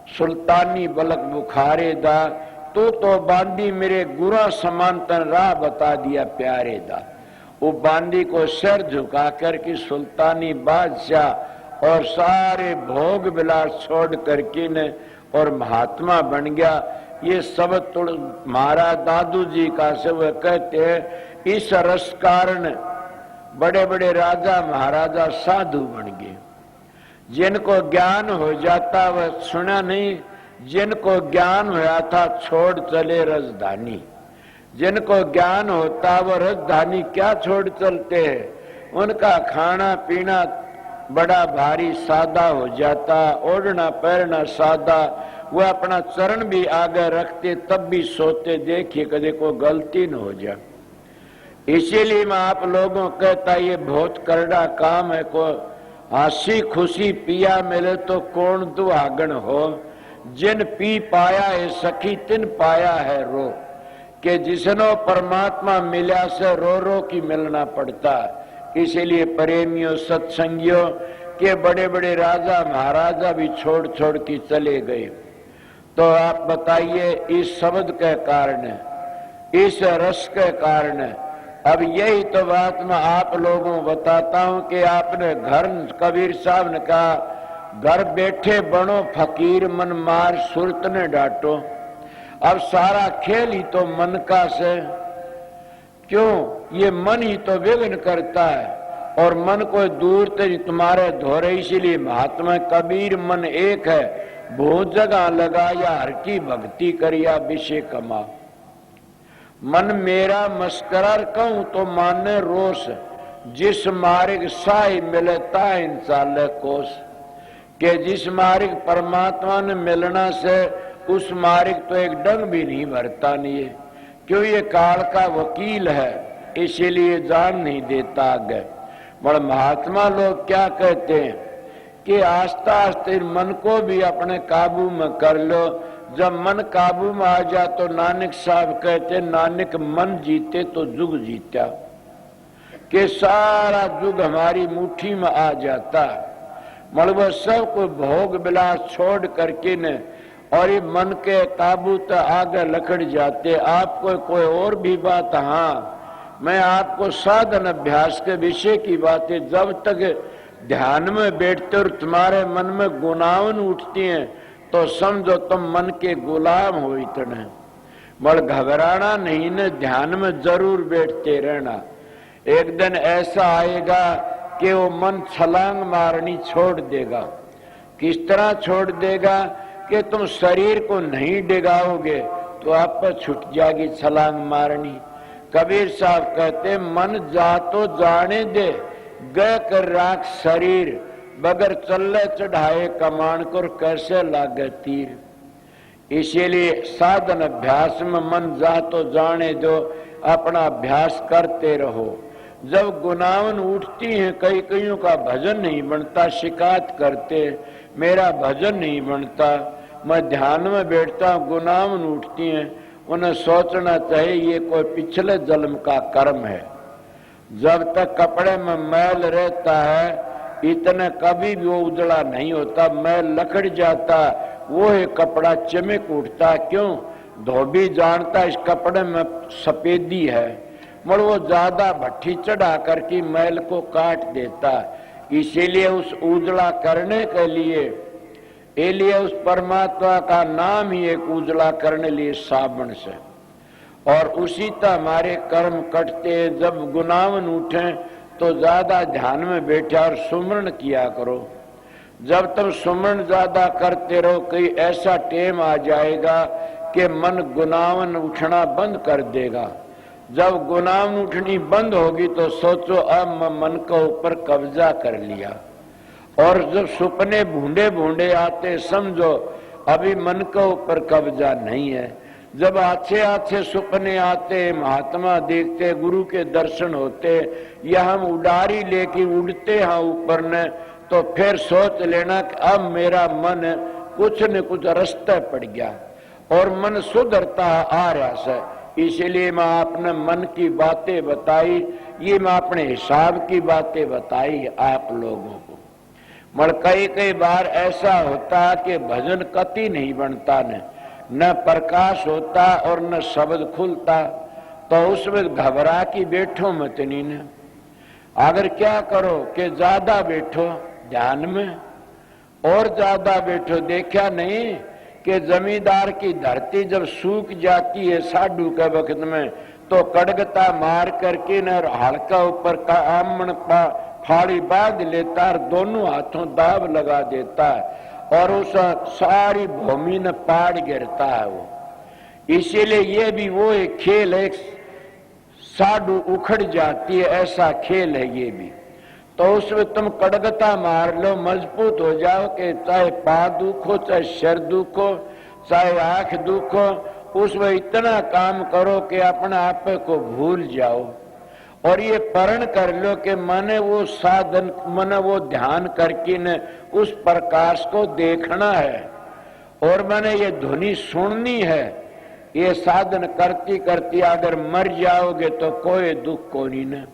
सुल्तानी बलक बुखारे दा, तू तो बांदी मेरे गुरा समांतर राह बता दिया प्यारे दा। वो बांदी को सिर झुका कर कि सुल्तानी बादशाह और सारे भोग विलास छोड़ करके ने और महात्मा बन गया। ये सब तुड़ महाराज दादू जी का से वह कहते हैं इस रस कारण बड़े बड़े राजा महाराजा साधु बन गए। जिनको ज्ञान हो जाता वह सुना नहीं, जिनको ज्ञान हुआ था छोड़ चले राजधानी। जिनको ज्ञान होता वो राजधानी क्या छोड़ चलते हैं। उनका खाना पीना बड़ा भारी सादा हो जाता, ओढ़ना पहनना सादा। वह अपना चरण भी आगे रखते तब भी सोते, देखिए कभी कोई गलती न हो जाए। इसीलिए मैं आप लोगों को कहता ये बहुत करड़ा काम है। को हंसी खुशी पिया मिले तो कौन दुहागन हो। जिन पी पाया है सखी तिन पाया है रो, कि जिसनो परमात्मा मिला से रो रो की मिलना पड़ता। इसीलिए प्रेमियों सत्संगियों के बड़े बड़े राजा महाराजा भी छोड़ छोड़ के चले गए। तो आप बताइए इस शब्द के कारण, इस रस के कारण। अब यही तो बात मैं आप लोगों को बताता हूं कि आपने घर, कबीर साहब ने कहा घर बैठे बनो फकीर मन मार सुरत ने डांटो। अब सारा खेल ही तो मन का से, क्यों? ये मन ही तो विघ्न करता है और मन को दूर से तुम्हारे धोरे। इसीलिए महात्मा कबीर मन एक है, बहुत जगह लगाया हर की भक्ति करिया विषय कमा। मन मेरा मस्करा कहूं तो माने रोष, जिस मार्ग साई मिलता इंसाले कोस। के जिस मार्ग परमात्मा ने मिलना से उस मार्ग तो एक डंग भी नहीं भरता नहीं है। क्यों? ये काल का वकील है, इसीलिए जान नहीं देता आगे। बड़े महात्मा लोग क्या कहते हैं कि आस्ता आस्ते मन को भी अपने काबू में कर लो। जब मन काबू में आ जा तो नानक साहब कहते नानक मन जीते तो जुग जीता, कि सारा जुग हमारी मुट्ठी में आ जाता। मतलब सब को भोग विलास छोड़ करके न और ये मन के काबू तो आगे लकड़ जाते। आपको कोई और भी बात, हाँ मैं आपको साधन अभ्यास के विषय की बातें, जब तक ध्यान में बैठते और तुम्हारे मन में गुनावन उठती हैं तो समझो तुम मन के गुलाम हो इतने। बड़ घबराना नहीं न, ध्यान में जरूर बैठते रहना। एक दिन ऐसा आएगा कि वो मन छलांग मारनी छोड़ देगा। किस तरह छोड़ देगा कि तुम शरीर को नहीं डिगाओगे तो आप पर छूट जाएगी छलांग मारनी। कबीर साहब कहते मन जा तो जाने दे, गए कर राख शरीर, बगैर चल्ले चढ़ाए कमान को कैसे लागे तीर। इसीलिए साधन अभ्यास में मन जा तो जाने दो, अपना अभ्यास करते रहो। जब गुनावन उठती हैं, कई कईयों का भजन नहीं बनता, शिकायत करते मेरा भजन नहीं बनता, मैं ध्यान में बैठता हूं, गुनावन उठती हैं, उन्हें सोचना चाहिए ये कोई पिछले जन्म का कर्म है। जब तक कपड़े में मैल रहता है इतने कभी भी वो उजड़ा नहीं होता, मैल लकड़ जाता वो है कपड़ा चमक उठता। क्यों? धोबी जानता इस कपड़े में सफेदी है, मगर वो ज्यादा भट्ठी चढ़ा करके मैल को काट देता। इसीलिए उस उजड़ा करने के लिए उस परमात्मा का नाम ही एक उजड़ा करने लिए साबुन से। और उसी तरह हमारे कर्म कटते, जब गुनावन उठे तो ज्यादा ध्यान में बैठे और सुमरण किया करो। जब तुम सुमरण ज्यादा करते रहो, कोई ऐसा टेम आ जाएगा कि मन गुनावन उठना बंद कर देगा। जब गुनावन उठनी बंद होगी तो सोचो अब मैं मन के ऊपर कब्जा कर लिया। और जब सपने भूंडे भूंडे आते समझो अभी मन के ऊपर कब्जा नहीं है। जब अच्छे अच्छे सपने आते, महात्मा देखते, गुरु के दर्शन होते, या हम उडारी लेके उड़ते हैं ऊपर ने, तो फिर सोच लेना कि अब मेरा मन कुछ न कुछ रास्ते पड़ गया और मन सुधरता आ रहा से। इसलिए मैं अपने मन की बातें बताई, ये मैं अपने हिसाब की बातें बताई आप लोगों को। मगर कई बार ऐसा होता कि भजन कति नहीं बनता, न प्रकाश होता और न शब्द खुलता, तो उसमें घबरा की बैठो मत नहीं न। अगर क्या करो कि ज्यादा बैठो ध्यान में और ज्यादा बैठो। देखा नहीं कि जमींदार की धरती जब सूख जाती है साडू के वक्त में, तो कड़गता मार करके न हल्का ऊपर का आमण फाड़ी बांध लेता और दोनों हाथों दाब लगा देता है और उस सारी भूमि न पाड़ गिरता है वो। इसीलिए ये भी वो एक खेल है, साडू उखड़ जाती है, ऐसा खेल है ये भी। तो उसमें तुम कड़गता मार लो, मजबूत हो जाओ कि चाहे पांव दुखो, चाहे सिर दुखो, चाहे आंख दुखो, उसमें इतना काम करो कि अपने आप को भूल जाओ। और ये प्रण कर लो कि मैंने वो साधन, मैंने वो ध्यान करके न उस प्रकाश को देखना है और मैंने ये ध्वनि सुननी है। ये साधन करती करती अगर मर जाओगे तो कोई दुख को नहीं न।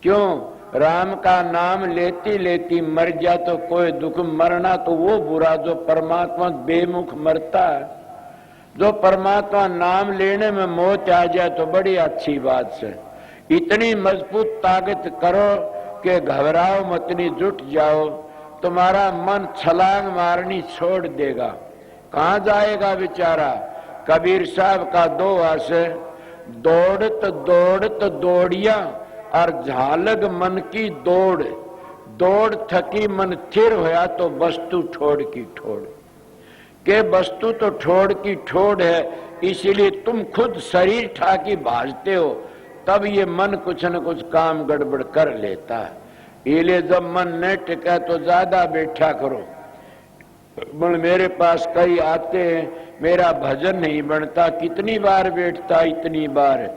क्यों? राम का नाम लेती लेती मर जा तो कोई दुख। मरना तो वो बुरा जो परमात्मा बेमुख मरता है, जो परमात्मा नाम लेने में मौत आ जाए तो बड़ी अच्छी बात से। इतनी मजबूत ताकत करो कि घबराओ मत, नहीं जुट जाओ, तुम्हारा मन छलांग मारनी छोड़ देगा। कहाँ जाएगा बेचारा? कबीर साहब का दो आसे, दौड़त दौड़त दौड़िया और झालग मन की दौड़, दौड़ थकी मन थिर होया तो वस्तु ठोड़ की ठोड़। के वस्तु तो ठोड़ की ठोड़ है, इसीलिए तुम खुद शरीर ठाकी भाजते हो, तब ये मन कुछ न कुछ काम गड़बड़ कर लेता है। इसलिए जब मन न टिका तो ज्यादा बैठा करो। मेरे पास कई आते हैं, मेरा भजन नहीं बनता, कितनी बार बैठता, इतनी बार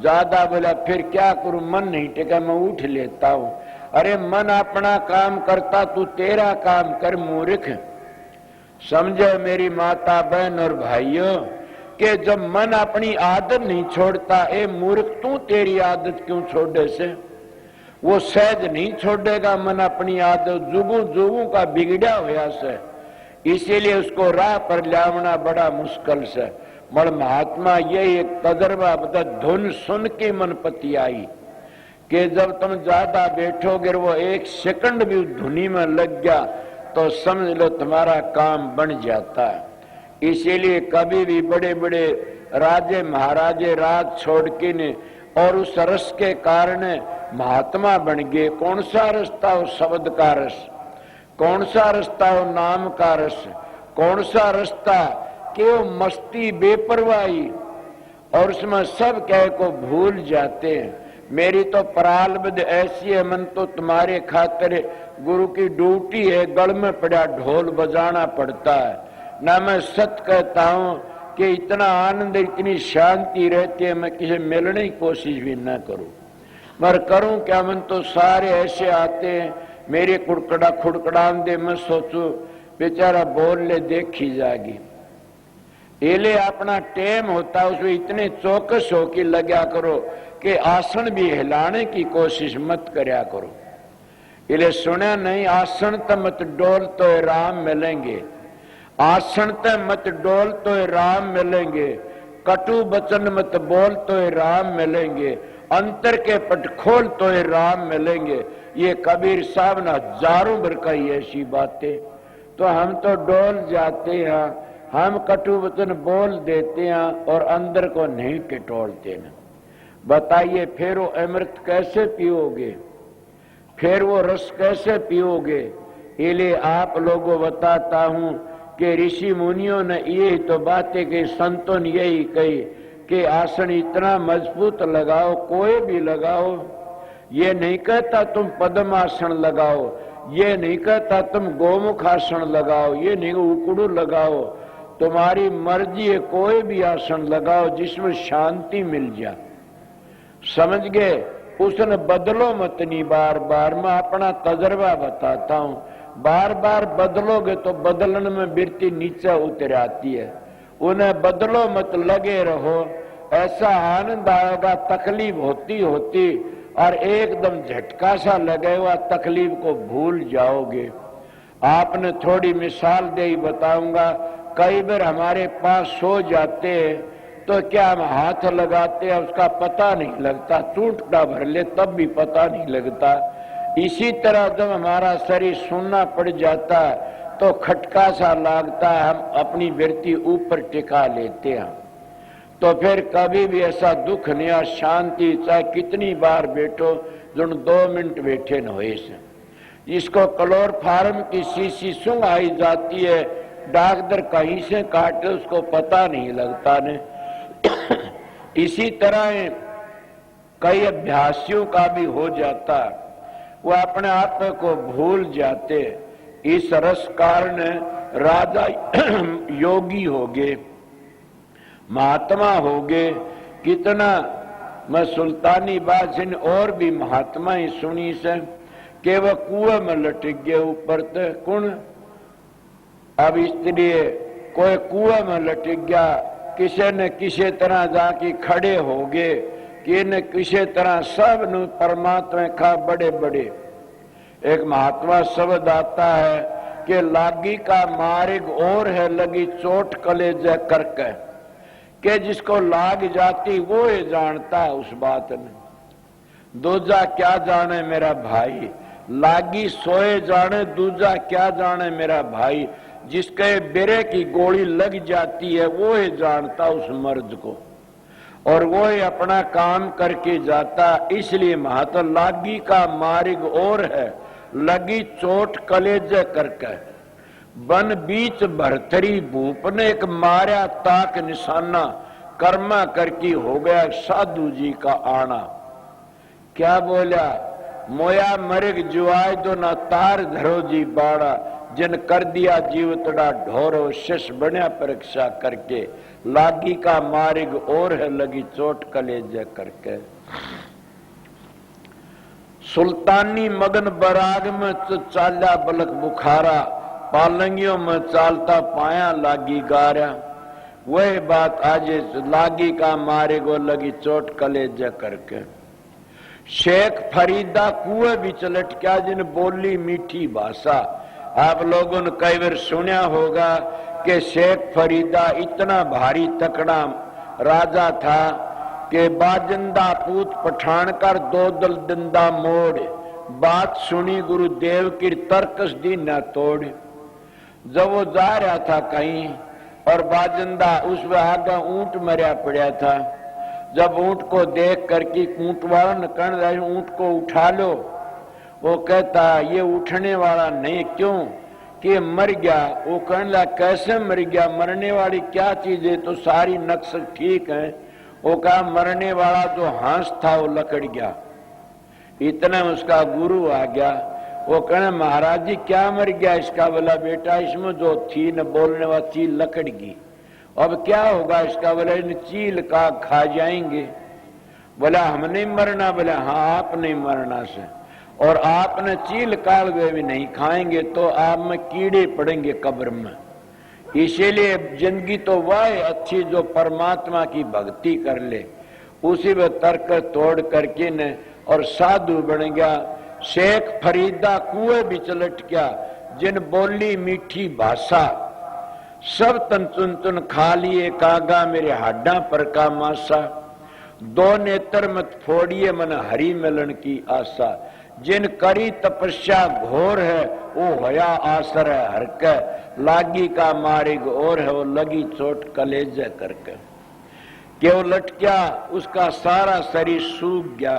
ज्यादा बोला, फिर क्या करूं, मन नहीं टिका, मैं उठ लेता हूं। अरे मन अपना काम करता, तू तेरा काम कर मूर्ख। समझो मेरी माता बहन और भाइयों कि जब मन अपनी आदत नहीं छोड़ता, ए मूर्ख तू तेरी आदत क्यों छोड़े से? वो सहज नहीं छोड़ेगा मन अपनी आदत, जुगू जुगू का बिगड़ा हुआ से। इसीलिए उसको राह पर लावना बड़ा मुश्किल से। मगर महात्मा ये एक तजर्बा बता, धुन सुन के मन पति आई कि जब तुम ज्यादा बैठोगे वो एक सेकंड भी धुनी में लग गया तो समझ लो तुम्हारा काम बन जाता है। इसीलिए कभी भी बड़े बड़े राजे महाराजे राज छोड़ के ने और उस रस के कारण महात्मा बन गए। कौन सा रास्ता हो शब्द का रस, कौन सा रास्ता हो नाम का रस, कौन सा रास्ता कि वो मस्ती बेपरवाही और उसमें सब कह को भूल जाते हैं। मेरी तो प्रारब्ध ऐसी है, मन तो तुम्हारे खातिर गुरु की ड्यूटी है, गल में पड़ा ढोल बजाना पड़ता है ना। मैं सच कहता हूं कि इतना आनंद इतनी शांति रहती है, मैं किसी मिलने की कोशिश भी ना करूं। मगर करूं क्या, मन तो सारे ऐसे आते हैं मेरे खुड़कड़ान दे, मैं सोचू बेचारा बोल ले देखी जाएगी। एले अपना टेम होता है उसमें इतने चौकस हो कि लगा करो कि आसन भी हिलाने की कोशिश मत करया करो। इले सुना नहीं, आसन त मत डोल तो राम मिलेंगे, आसन त मत डोल तो राम मिलेंगे, कटु वचन मत बोल तो राम मिलेंगे, अंतर के पट खोल तो राम मिलेंगे। ये कबीर साहब ने हजारों बार कही ऐसी बातें, तो हम तो डोल जाते हैं, हम कटु वचन बोल देते हैं और अंदर को नहीं टिटोलते ना। बताइए फिर वो अमृत कैसे पियोगे, फिर वो रस कैसे पियोगे। इसलिए आप लोगों बताता हूं कि ऋषि मुनियों ने यही तो बातें कही, संतों ने यही कही कि आसन इतना मजबूत लगाओ, कोई भी लगाओ। ये नहीं कहता तुम पद्मासन लगाओ, ये नहीं कहता तुम गोमुख आसन लगाओ, ये नहीं उकड़ू लगाओ, तुम्हारी मर्जी है, कोई भी आसन लगाओ जिसमें शांति मिल जाए। समझ गए, उसने बदलो मत नहीं बार बार। मैं अपना तजर्बा बताता हूं, बार बार बदलोगे तो बदलने में बिरती नीचे उतर आती है। उन्हें बदलो मत, लगे रहो, ऐसा आनंद आएगा। तकलीफ होती होती और एकदम झटका सा लगे हुआ तकलीफ को भूल जाओगे। आपने थोड़ी मिसाल दे ही बताऊंगा। कई बार हमारे पास सो जाते हैं तो क्या हम हाथ लगाते हैं उसका पता नहीं लगता, टूटता भर ले तब भी पता नहीं लगता। इसी तरह जब हमारा शरीर सुनना पड़ जाता है तो खटका सा लगता है, हम अपनी वृत्ति ऊपर टिका लेते हैं। तो फिर कभी भी ऐसा दुख नहीं और शांति, चाहे कितनी बार बैठो, जो 2 मिनट बैठे न होए से। इसको क्लोरोफार्म की शीशी सूंघ आई जाती है, डॉक्टर कहीं से काटे उसको पता नहीं लगता ने। इसी तरह कई अभ्यासियों का भी हो जाता, वो अपने आप को भूल जाते। इस रस कारण राजा योगी हो गए, महात्मा हो गए। कितना मैं सुल्तानी बादशाह ने और भी महात्मा ही सुनी से कि वह कुएं में लटक गए ऊपर तक। कौन? अब इसलिए कोई कुएं में लटक गया, किसी न किसी तरह जाके खड़े हो गए, कि न किसी तरह सब न परमात्मा का बड़े बड़े। एक महात्मा शब्द आता है कि लागी का मार्ग और है, लगी चोट कलेजे करके। कि जिसको लाग जाती वो ही जानता है उस बात में। दूजा क्या जाने मेरा भाई, लागी सोए जाने, दूजा क्या जाने मेरा भाई। जिसके बेरे की गोली लग जाती है वो ही जानता उस मर्द को, और वो ही अपना काम करके जाता। इसलिए महात्मा लागी का मार्ग और है, लगी चोट कलेजे करके। बन बीच भरथरी भूप ने एक मारा ताक निशाना, कर्मा करकी हो गया साधु जी का आना। क्या बोला? मोया मरिग जुआय दो ना तार धरो जी बाड़ा, जिन कर दिया जीवतड़ा ढोरो शिष बन्या परीक्षा करके। लागी का मार्ग और है, लगी चोट कलेजे करके। सुल्तानी मगन बराग में चाल्या बलक बुखारा, पालंगियों में चालता पाया लागी गारा। वही बात आज लागी का मार्ग और लगी चोट कलेजे करके। शेख फरीदा कुएं भी चलट क्या, जिन बोली मीठी भाषा। आप लोगों ने कई बार सुना होगा कि शेख फरीदा इतना भारी तकड़ा राजा था कि बाजिंदा पूत पठान कर दो दल दिंदा मोड़, बात सुनी गुरुदेव की तर्कस दी न तोड़। जब वो जा रहा था कहीं और बाजिंदा उस आगे ऊंट मरिया पड़ा था, जब ऊंट को देख करके ऊंट वाला न कहने ऊंट को उठा लो, वो कहता ये उठने वाला नहीं, क्यों कि मर गया। वो कहने लगा कैसे मर गया, मरने वाली क्या चीज है, तो सारी नक्श ठीक है। वो कहा मरने वाला जो हंस था वो लकड़ गया। इतना उसका गुरु आ गया, वो कहने महाराज जी क्या मर गया इसका, बोला बेटा इसमें जो थी न बोलने वाली चीज लकड़ गई, अब क्या होगा इसका, बोला इन चील का खा जाएंगे। बोला हम नहीं मरना, बोला हाँ आप नहीं मरना से, और आपने चील काल वे भी नहीं खाएंगे तो आप में कीड़े पड़ेंगे कब्र में। इसीलिए जिंदगी तो वह अच्छी जो परमात्मा की भक्ति कर ले, उसी में तर्क तोड़ करके न और साधु बन गया। शेख फरीदा कुएं भी चलट गया, जिन बोली मीठी भाषा, सब तन चुन चुन खा लिए कागा मेरे हाडा पर का मासा। दो नेत्र मत फोड़िए मन हरि मिलन की आशा, जिन करी तपस्या घोर है वो होया आसर है हर के, लागी का मार्ग और है वो लगी चोट कलेजे करके। कि वो लटक्या उसका सारा शरीर सूख गया,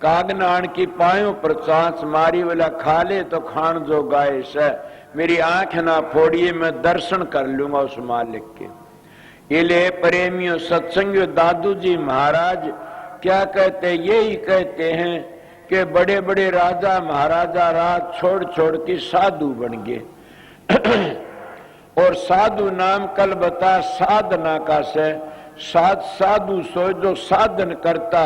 कागनान की पायों पर चांच मारी, वाला खा ले तो खान जो गाय से, मेरी आंख ना फोड़िए मैं दर्शन कर लूंगा उस मालिक के। इले प्रेमियों सत्संगियों दादू जी महाराज क्या कहते, यही कहते हैं कि बड़े बड़े राजा महाराजा राज छोड़ छोड़ के साधु बन गए। और साधु नाम कल बता साधना का से, साधु सो जो साधन करता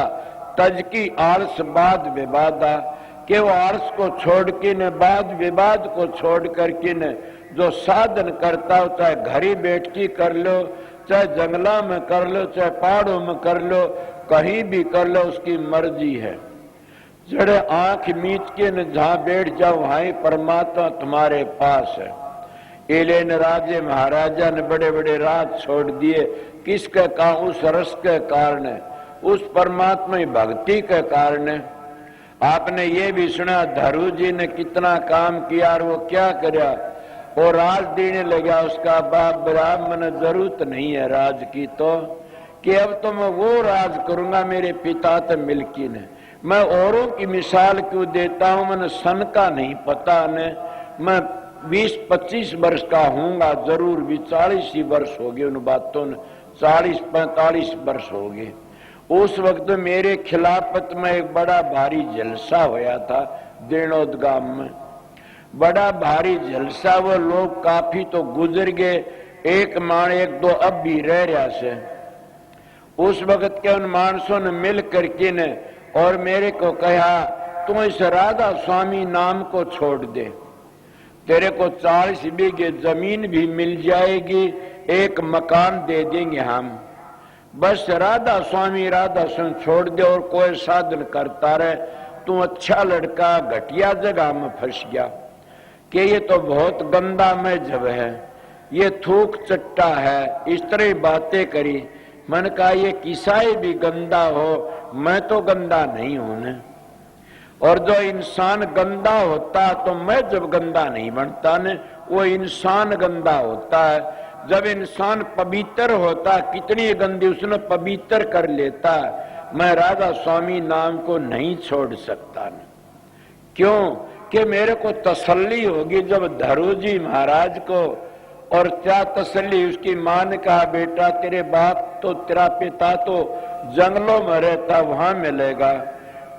तज की आलस बाद विवादा, कि वो आलस को छोड़ के न बाद विवाद को छोड़ करके न जो साधन करता हो, चाहे घर ही बैठ के कर लो, चाहे जंगला में कर लो, चाहे पहाड़ों में कर लो, कहीं भी कर लो, उसकी मर्जी है। जड़े आंख मीच के न जहां बैठ जाओ वहां परमात्मा तुम्हारे पास है। एले न राजे महाराजा ने बड़े बड़े राज छोड़ दिए, किसके कारण, उस रस के कारण, उस परमात्मा की भक्ति के कारण। आपने ये भी सुना धरू जी ने कितना काम किया और वो क्या करया, वो राज देने लगा उसका बाप ब्राह्मण, जरूरत नहीं है राज की तो, कि अब तो मैं वो राज करूंगा मेरे पिता तो मिल्की ने। मैं औरों की मिसाल क्यों देता हूं, मैंने सन का नहीं पता ने, मैं 20-25 वर्ष का हूंगा जरूर, भी 40 ही वर्ष हो गए उन बातों ने, 40-45 वर्ष हो गए। उस वक्त मेरे खिलाफत में एक बड़ा भारी जलसा होया था देनौद गांव में, बड़ा भारी जलसा, वो लोग काफी तो गुजर गए, एक मान एक दो अब भी रह रहा से। उस वक्त के उन मानसों ने मिल करके ने और मेरे को कहा तू इस राधा स्वामी नाम को छोड़ दे, तेरे को 40 बीघे जमीन भी मिल जाएगी, एक मकान दे देंगे हम, बस राधा स्वामी छोड़ दे और कोई साधन करता रहे, तू अच्छा लड़का घटिया जगह में फंस गया। कि ये तो बहुत गंदा मजहब है, ये थूक चट्टा है, इस तरह बातें करी। मन कहा ये किसाई भी गंदा हो, मैं तो गंदा नहीं हूं न, और जो इंसान गंदा होता तो मैं जब गंदा नहीं बनता न, वो इंसान गंदा होता है। जब इंसान पवित्र होता, कितनी गंदी उसने पवित्र कर लेता। मैं राधा स्वामी नाम को नहीं छोड़ सकता न, क्यों कि मेरे को तसल्ली होगी जब धरू जी महाराज को, और क्या तसल्ली, उसकी मां ने कहा बेटा तेरे बाप तो तेरा पिता तो जंगलों में रहता, वहां मिलेगा।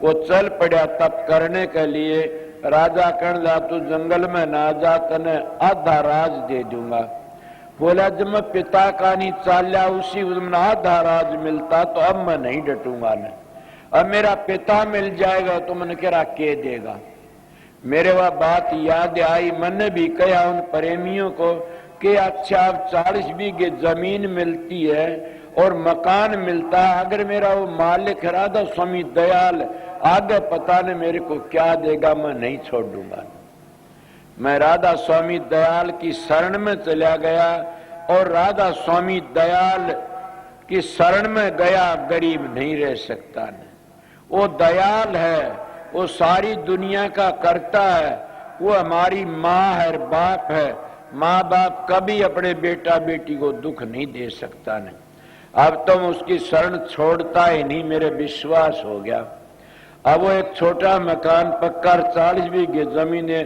वो चल पड़ा तप करने के लिए, राजा कहने लगा तू जंगल में ना जा, तने आधा राज दे दूंगा। बोला जब मैं पिता का नहीं चाल्या उसी में आधा राज मिलता तो अब मैं नहीं डटूंगा न, अब मेरा पिता मिल जाएगा तो मैंने कह के देगा। मेरे वह बात याद आई, मैंने भी कहा उन प्रेमियों को कि अच्छा अब 40 बीघे जमीन मिलती है और मकान मिलता है, अगर मेरा वो मालिक राधा स्वामी दयाल आगे पता नहीं मेरे को क्या देगा, मैं नहीं छोड़ दूंगा। मैं राधा स्वामी दयाल की शरण में चला गया और राधा स्वामी दयाल कि शरण में गया गरीब नहीं रह सकता न। वो दयाल है, वो सारी दुनिया का करता है, वो हमारी माँ है, बाप है। माँ बाप कभी अपने बेटा बेटी को दुख नहीं दे सकता न। अब तो उसकी शरण छोड़ता ही नहीं, मेरे विश्वास हो गया। अब वो एक छोटा मकान पक्का 40 बीघे जमीन है।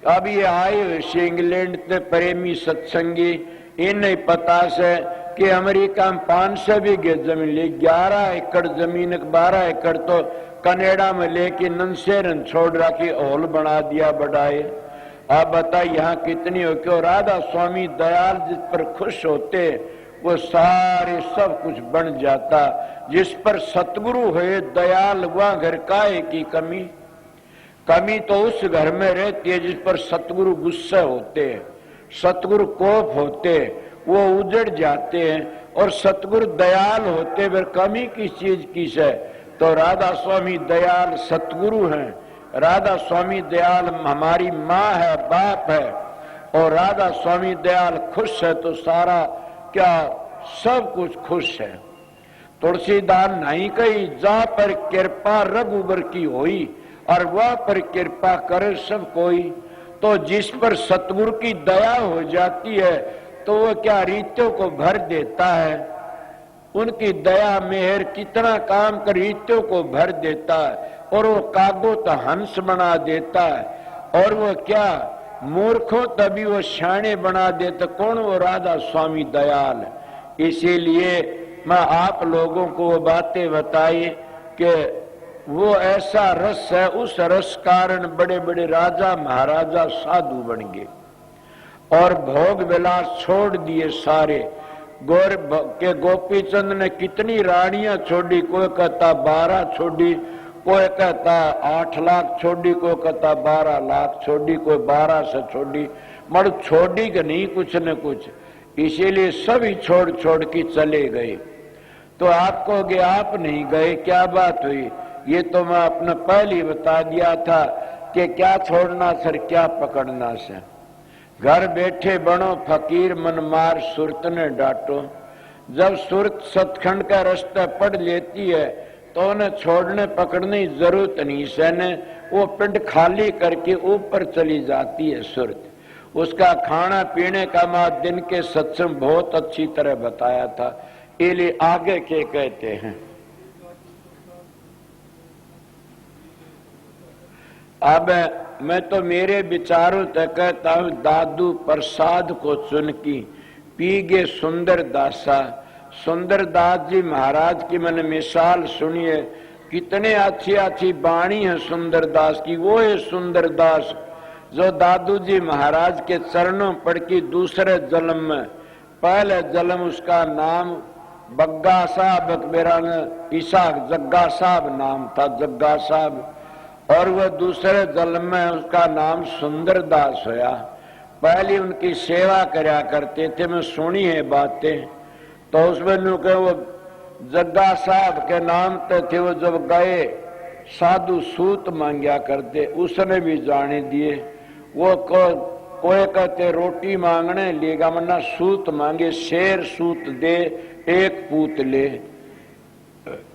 अब ये आए हुए इंग्लैंड से प्रेमी सत्संगी, इन्हें पता से कि अमेरिका में 500 बीघे जमीन ली, 11 एकड़ जमीन, 12 एकड़ तो कनाडा में लेके नंसेरन छोड़ रखी, हॉल बना दिया बढ़ाए। आप बताइए यहाँ कितनी हो। क्यों? राधा स्वामी दयाल जिस पर खुश होते वो सारे सब कुछ बन जाता। जिस पर सतगुरु है दयाल, वह घर काहे की कमी। कमी तो उस घर में रहती है जिस पर सतगुरु गुस्से होते हैं, सतगुरु कोप होते, वो उजड़ जाते हैं। और सतगुरु दयाल होते, फिर कमी किस चीज की है? तो राधा स्वामी दयाल सतगुरु हैं। राधा स्वामी दयाल हमारी माँ है, बाप है। और राधा स्वामी दयाल खुश है तो सारा क्या सब कुछ खुश है। तुलसीदास नहीं कही, जा पर कृपा रघुबर की होई, और वह पर कृपा करे सब कोई। तो जिस पर सतगुरु की दया हो जाती है तो वह क्या रीतों को भर देता है। उनकी दया मेहर कितना काम कर रीतों को भर देता है। और वो कागो तो हंस बना देता है। और वो क्या मूर्खों तभी वो शाणे बना देता। कौन? वो राधा स्वामी दयाल। इसीलिए मैं आप लोगों को वो बातें बताई कि वो ऐसा रस है, उस रस कारण बड़े बड़े राजा महाराजा साधु बन गए और भोग विलास छोड़ दिए सारे। गौर के गोपी चंद ने कितनी रानियां छोड़ी, कोई कहता 12 छोड़ी, कोई कहता 8 लाख छोड़ी, कोई कहता 12 लाख छोड़ी, कोई 12 से छोड़ी, मगर छोड़ी कि नहीं कुछ न कुछ। इसीलिए सभी छोड़ छोड़ के चले गए। तो आप कहोगे आप नहीं गए, क्या बात हुई? ये तो मैं अपने पहले ही बता दिया था कि क्या छोड़ना सर, क्या पकड़ना सर। घर बैठे बनो फकीर, मन मार सुरत ने डांटो। जब सुरत सतखंड का रास्ता पढ़ लेती है तो उन्हें छोड़ने पकड़ने की जरूरत नहीं सहने, वो पिंड खाली करके ऊपर चली जाती है सुरत। उसका खाना पीने का मैं दिन के सत्संग बहुत अच्छी तरह बताया था। इसलिए आगे के कहते हैं, अब मैं तो मेरे विचारों तक कहता हूं, दादू प्रसाद को चुन की पीगे सुंदर दासा। सुंदर दास जी महाराज की मैंने मिसाल सुनी है, कितने अच्छी अच्छी बाणी है सुंदर दास की। वो है सुंदर दास जो दादू जी महाराज के चरणों पड़ की दूसरे जन्म में, पहले जन्म उसका नाम बग्गा साहब, मेरा इसाक जग्गा साहब नाम था, जग्गा साहब। और वह दूसरे जन्म में उसका नाम सुंदर दास होया। पहले उनकी सेवा करया करते थे, मैं सुनी है बातें। तो उसमें वो जग्गा साहब के नाम तो थे, वो जब गए साधु सूत मांगया करते, उसने भी जाने दिए। वो कोई कहते रोटी मांगने लेगा, मना सूत मांगे, शेर सूत दे एक पूत ले।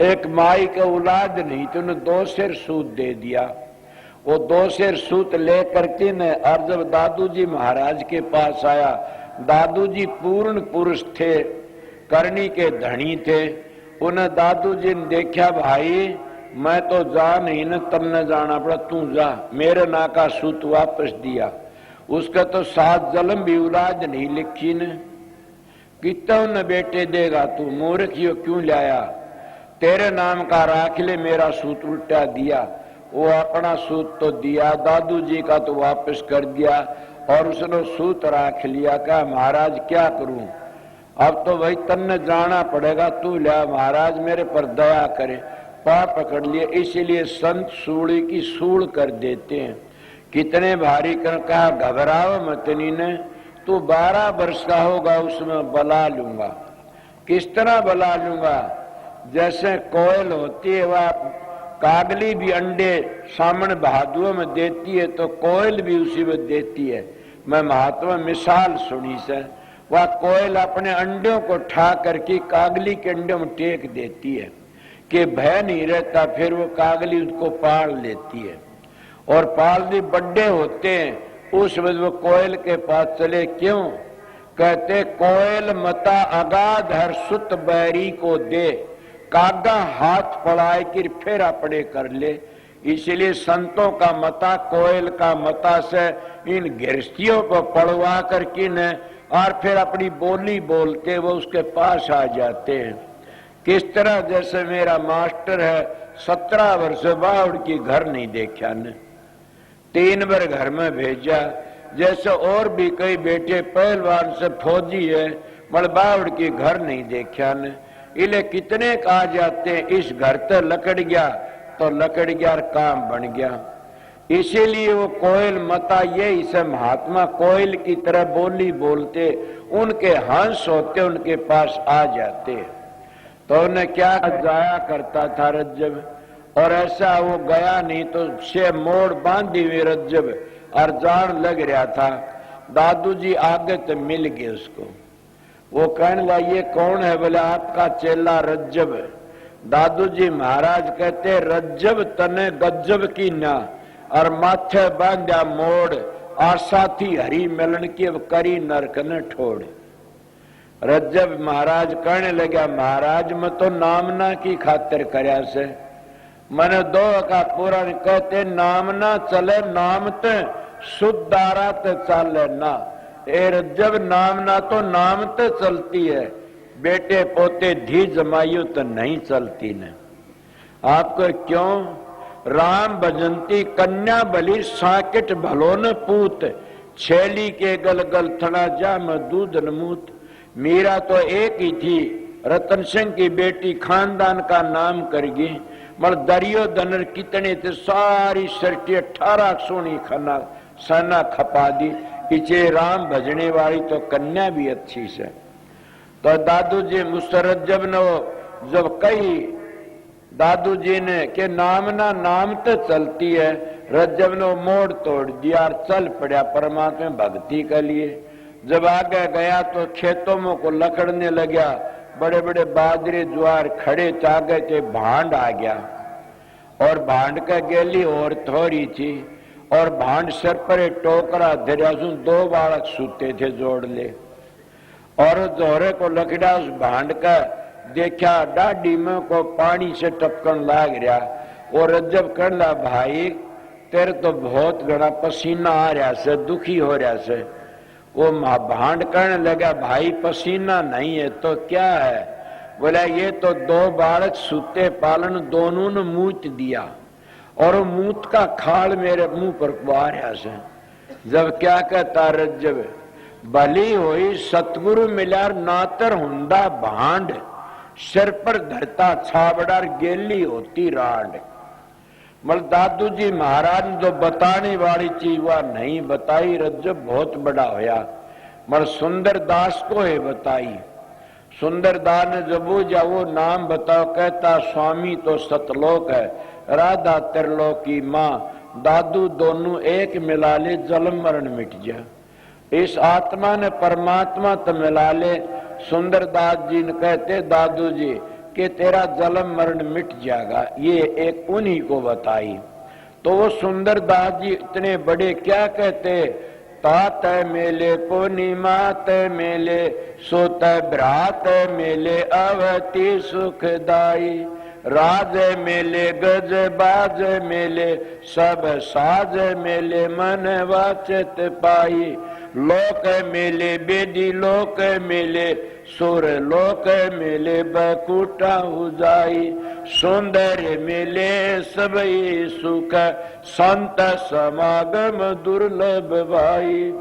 एक माई का औलाद नहीं तो उन्हें 2 शेर सूत दे दिया। वो 2 शेर सूत ले करके ने, और जब दादू जी महाराज के पास आया, दादू जी पूर्ण पुरुष थे, करनी के धनी थे। उन्हें दादू जी ने देखा, भाई मैं तो जा नहीं न, तुमने जाना पड़ा, तू जा। मेरे ना का सूत वापस दिया। उसका तो 7 जन्म भी औलाद नहीं लिखी ने। कितना न बेटे देगा तू, मूर्ख यो क्यों लाया? तेरे नाम का राख ले, मेरा सूत उल्टा दिया। वो अपना सूत तो दिया, दादू जी का तो वापस कर दिया, और उसने सूत राख लिया। कहा महाराज क्या करूं, अब तो भाई तन्ने जाना पड़ेगा, तू लिया, महाराज मेरे पर दया करे। पाप पकड़ लिए। इसीलिए संत सूली की सूल कर देते हैं। कितने भारी कर कहा, घबराओ मत ने, तू 12 वर्ष का होगा उसमें बला लूंगा। किस तरह बला लूंगा? जैसे कोयल होती है, वह कागली भी अंडे सामने बहादुओं में देती है, तो कोयल भी उसी में देती है। मैं महात्मा मिसाल सुनी से, वह कोयल अपने अंडों को ठा करके कागली के अंडों में टेक देती है कि भय नहीं रहता, फिर वो कागली उसको पाल लेती है और पालती बड़े होते हैं। उस वक्त वो कोयल के पास चले, क्यों? कहते कोयल मता अगाध हर सुत बैरी को दे, कागा हाथ पड़ाए कि फिर अपने कर ले। इसलिए संतों का मता कोयल का मता से इन गृहस्थियों को पढ़वा करके न और फिर अपनी बोली बोलते वो उसके पास आ जाते हैं। किस तरह? जैसे मेरा मास्टर है, 17 वर्ष बावड़ की घर नहीं देखा ने, 3 बार घर में भेजा। जैसे और भी कई बेटे पहलवान से फौजी है, मगर बावड़ की घर नहीं देखा ने। इले कितने कहा जाते हैं इस घर तो लकड़ गया तो लकड़ गया और काम बन गया। इसीलिए वो कोयल मता ये इसे महात्मा कोयल की तरह बोली बोलते, उनके हंस होते उनके पास आ जाते। तो उन्हें क्या जाया करता था रज्जब, और ऐसा वो गया नहीं तो से मोड़ बांधी हुई रज्जब और जान लग रहा था। दादू जी आगे तो मिल गए उसको। वो कहने लगा ये कौन है? बोले आपका चेला रज्जब। दादू जी महाराज कहते रज्जब तने गज्जब की ना, और माथे बांधा मोड़ आशा थी हरी मिलन की, अब करी नरक न ठोड़। रज्जब महाराज कहने लगा महाराज मैं तो नामना की खातिर करया से, मैंने 2 का पुराण कहते नाम ना चले नाम ते शुद्धारा ते चले ना। ए रज्जब नाम ना तो नाम ते चलती है, बेटे पोते धी जमायु तो नहीं चलती ने। आपको क्यों? राम भजंती कन्या बलि साकिट भलो न पूत, छेली के गल गल थना जा में दूध न मूत। मीरा तो एक ही थी, रतन सिंह की बेटी, खानदान का नाम करगी, मगर दरियो दनर कितने थे, सारी सरटी 18 सोनी खाना सना खपा दी। पीछे राम भजने वाली तो कन्या भी अच्छी से। तो दादू जी मुसरत जब कही दादू जी ने कि नाम ना नाम तो चलती है, रज्जब ने मोड़ तोड़ दिया और चल पड़ा परमात्मा भक्ति के लिए। जब आगे गया तो खेतों में को लकड़ने लगा, बड़े बड़े बाजरे ज्वार खड़े चागे के भांड आ गया, और भांड का गेली और थोड़ी थी, और भांड सर पर टोकरा धरा, 2 बालक सूते थे जोड़ ले, और जोरे को लकड़ा उस भांड का देखा डाडी में को पानी से टपकन लाग रहा। और रज्जब कहला भाई तेरे तो बहुत घना पसीना आ रहा से, दुखी हो रहा से। वो भांड कहने लगा भाई पसीना नहीं है तो क्या है? बोला ये तो 2 बालक सूते पालन दोनों ने मूत दिया, और वो मूत का खाल मेरे मुंह पर आ रहा से। जब क्या कहता रज्जब, भली होई सतगुरु मिलार नातर हुंदा भांड, सिर पर धरता छाबड़ार गेली होती रांड। मल दादू जी महाराज ने जो बताने वाली चीज वह नहीं बताई, रज्जब बहुत बड़ा होया। मल सुंदर दास को है बताई। सुंदर दास ने जब वो नाम बताओ, कहता स्वामी तो सतलोक है, राधा त्रिलोक की माँ, दादू दोनों एक मिला ले, जन्म मरण मिट जा। इस आत्मा ने परमात्मा तो मिला ले। सुंदरदास जी ने कहते दादू जी कि तेरा जन्म मरण मिट जाएगा, ये एक उन्हीं को बताई। तो वो सुंदरदास जी इतने बड़े क्या कहते, तात मेले पूर्णिमा तय मेले, सोत भ्रात मेले अवति सुखदाई, राज मेले गज बाज मेले, सब साज मेले मन वाचत पाई, लोक मेले बेदी लोक मेले, सुर लोक मेले बकुटा उजाई, सुंदर मेले सबई सुख, संत समागम दुर्लभ भाई।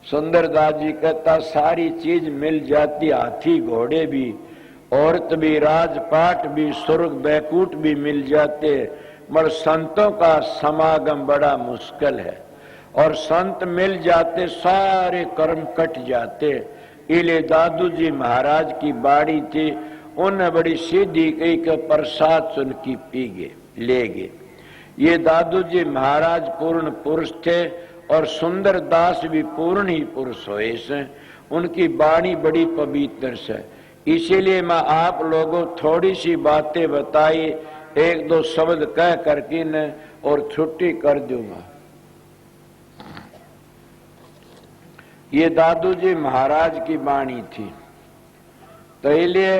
सुंदरदास जी कहता सारी चीज मिल जाती, हाथी घोड़े भी, औरत भी, राजपाट भी, स्वर्ग बैकुट भी मिल जाते, मगर संतों का समागम बड़ा मुश्किल है। और संत मिल जाते सारे कर्म कट जाते। इले दादू जी महाराज की बाड़ी थी, उन्हें बड़ी सीधी कही के प्रसाद सुन की पी गए ले गए। ये दादू जी महाराज पूर्ण पुरुष थे, और सुंदर दास भी पूर्ण ही पुरुष हुए से। उनकी वाणी बड़ी पवित्र है। इसीलिए मैं आप लोगों थोड़ी सी बातें बताई, एक दो शब्द कह करके न और छुट्टी कर दूंगा। ये दादू जी महाराज की वाणी थी, तो इसलिए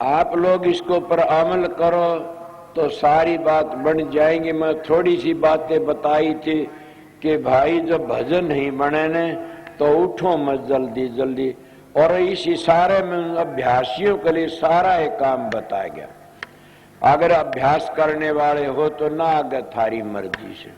आप लोग इसको पर अमल करो तो सारी बात बन जाएंगी। मैं थोड़ी सी बातें बताई थी कि भाई जब भजन नहीं बने ने तो उठो मत जल्दी जल्दी, और इस इशारे में अभ्यासियों के लिए सारा एक काम बताया गया। अगर अभ्यास करने वाले हो तो ना आगे थारी मर्जी से।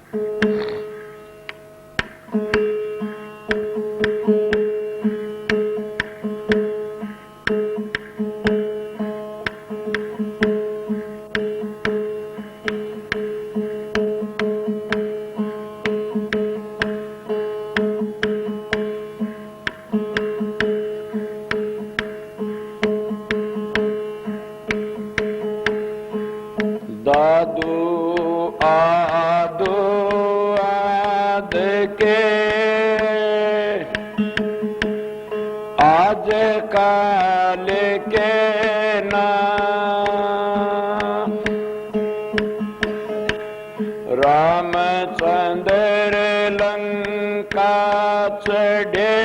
दादू आदो आद के आज काल के ना रामचंद्र लंका चढ़े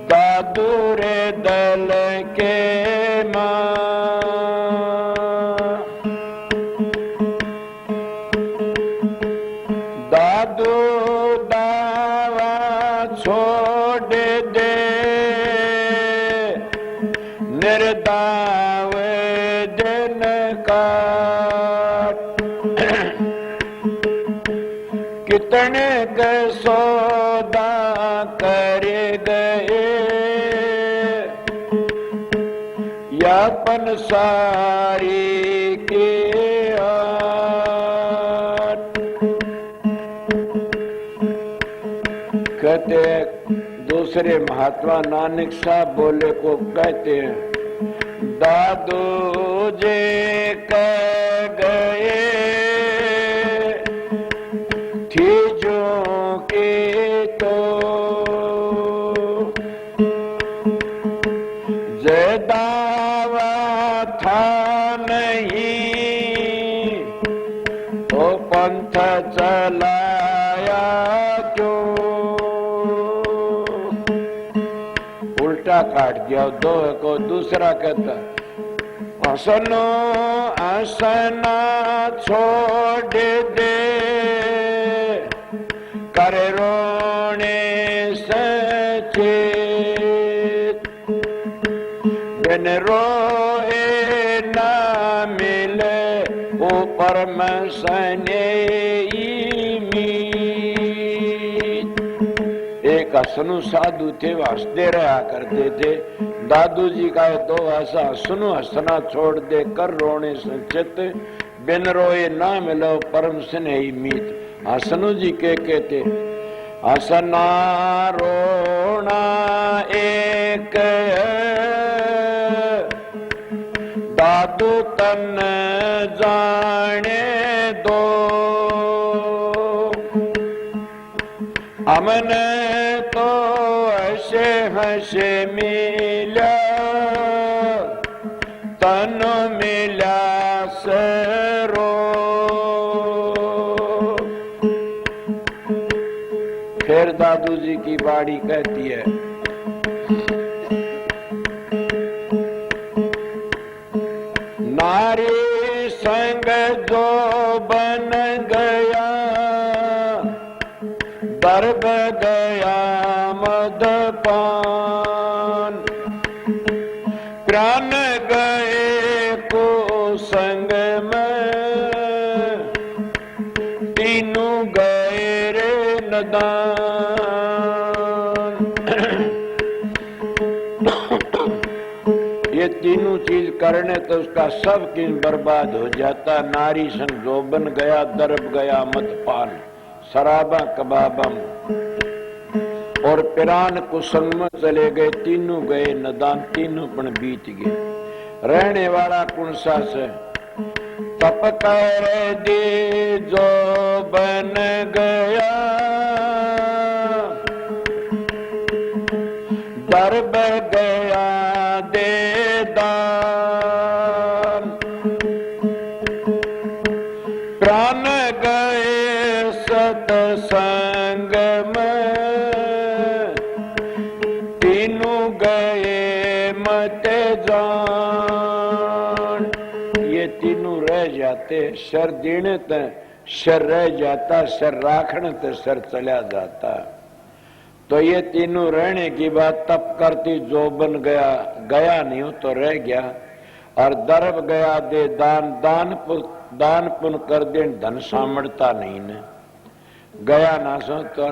दादू रे दल के दादू दावा छोड़ दे निर्दाव दिन का कितने के सौदा कर गए यापन सारी के कहते दूसरे महात्मा नानक साहब बोले को कहते हैं दादू जी कह गए थी जो के तो दावा था नहीं तो पंथ चलाया क्यों, उल्टा काट दिया। दो को दूसरा कहता हसनो हसना छोड़ दे कर रोने सचे बिन रोए ना मिले ऊपर में सने एक हसनु साधु थे, हंसते रहा करते थे। दादू जी का दो हंसा हसनु हंसना छोड़ दे कर रोने से चित बिन रोए ना मिलो परम स्नेही मीत। हसनु जी के कहते हसना रोना एक दादू तन जाने दो हमने तो ऐसे हंसे मिला तन मिला सरो। फिर दादू जी की बाड़ी कहती है नारी संग जो बन गया दर्द गया मदपान प्राण गए को संग में तीनों गए रे नदान। ये तीनों चीज करने तो उसका सब किन बर्बाद हो जाता। नारी संग जो बन गया दर्ब गया मदपान शराबा कबाबम और पिरान कुसंग में चले गए तीनों गए नदान तीनों पण बीत गए। रहने वाला कौन सा से तप कर दे जो बन गया कर बह गया दे दान, प्राण गए सतसंग में, तीनों गए मत जान। ये तीनों रह जाते, सर देने त सर रह जाता, सर राखने त सर चला जाता। तो ये तीनों रहने की बात तब करती जो बन गया, गया नहीं हो तो रह गया। और दरब गया दे दान, दान पुण्य कर दे धन सामर्थता नहीं ने, गया ना सो तो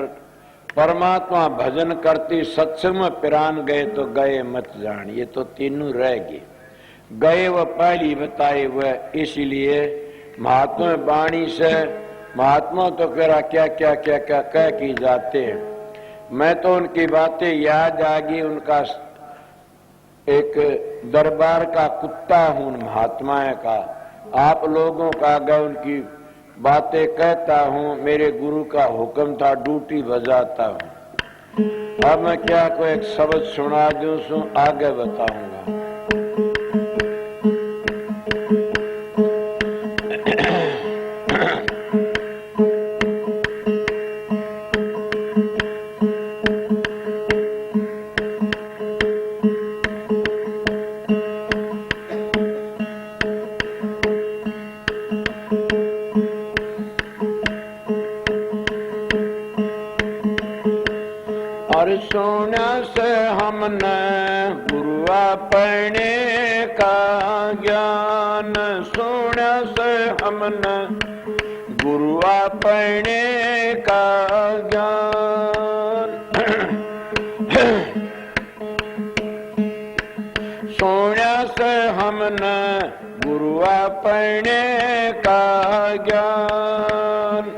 परमात्मा भजन करती सत्संग में पिरान गए तो गए मत जान। ये तो तीनों रह गए, गए वह पहली बताए वह। इसलिए महात्मा वाणी से महात्मा तो कह क्या क्या क्या क्या कह की जाते हैं। मैं तो उनकी बातें याद आ गई, उनका एक दरबार का कुत्ता हूं महात्माएं का, आप लोगों का गए उनकी बातें कहता हूं। मेरे गुरु का हुक्म था ड्यूटी बजाता हूं। अब मैं क्या कोई एक शब्द सुना दूं, आगे बताऊंगा। सोना से हमने गुरुआ पढ़ने का ज्ञान, सोना से हमने गुरुआ पढ़ने का ज्ञान, सोना से हमने गुरुआ पढ़ने का ज्ञान।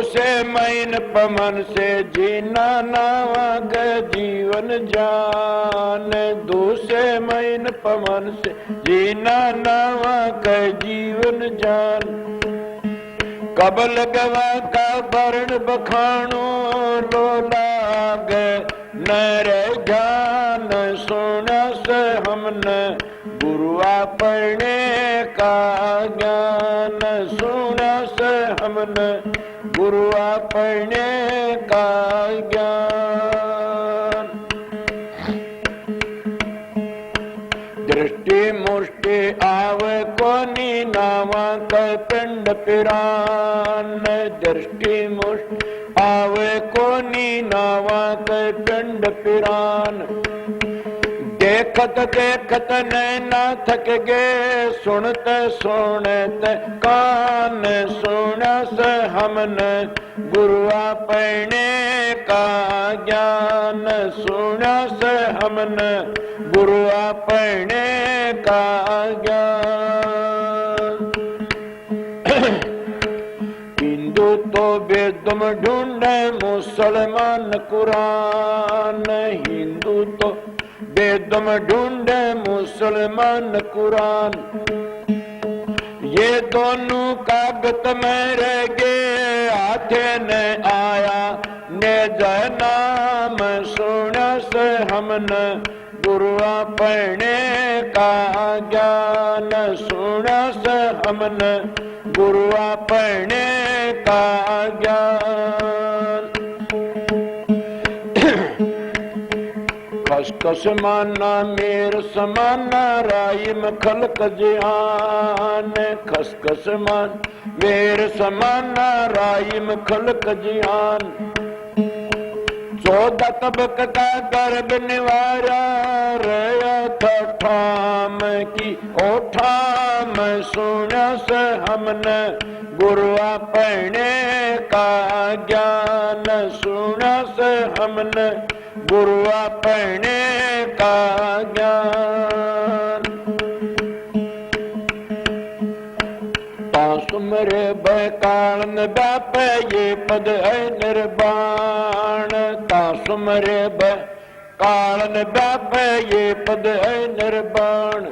से मैन पमन से जीना नावा के जीवन जान, दूसरे मैन पमन से जीना नावा के जीवन जान। कबल गवा का वर्ण बखानो लो लागे न रह ज्ञान, सोना से हमने गुरुआ पढ़ने का ज्ञान, सोना से हमने गुरुआ पढ़ने का ज्ञान। दृष्टि मुष्टि आवे कोनी नावा का पिंड पिरान, दृष्टि मुष्टि आवे कोनी नावा का पिंड पिरान। देखत देखत नैना थक गए, सुनते सुनते कान, सुना से हमने गुरुआ पढ़ने का ज्ञान, सुना से हमने गुरुआ पढ़ने का ज्ञान। हिंदू तो वेदम ढूंढे मुसलमान कुरान, हिंदू तो वेदम ढूंढे मुसलमान कुरान। ये दोनों कागज में रह गए, हाथे न आया ने जय नाम, सुना से हमने गुरुआ पढ़ने का ज्ञान, सुना से हमने गुरुआ पढ़ने का ज्ञान। खसखस माना मेर समाना राइम खलक जिहान, खसखस मान मेर समाना राइम खलक जिहान। 14 तबक का गर्भ निवारा रया था ठाम की ओठाम, सुना से हमने गुरुआ पढ़ने का ज्ञान, सुना से हमने गुरुआ पढ़ने का ज्ञान। तासुमरे बकालन बाप ये पद है निर्वाण, तासुमरे बकालन बाप ये पद है निर्वाण।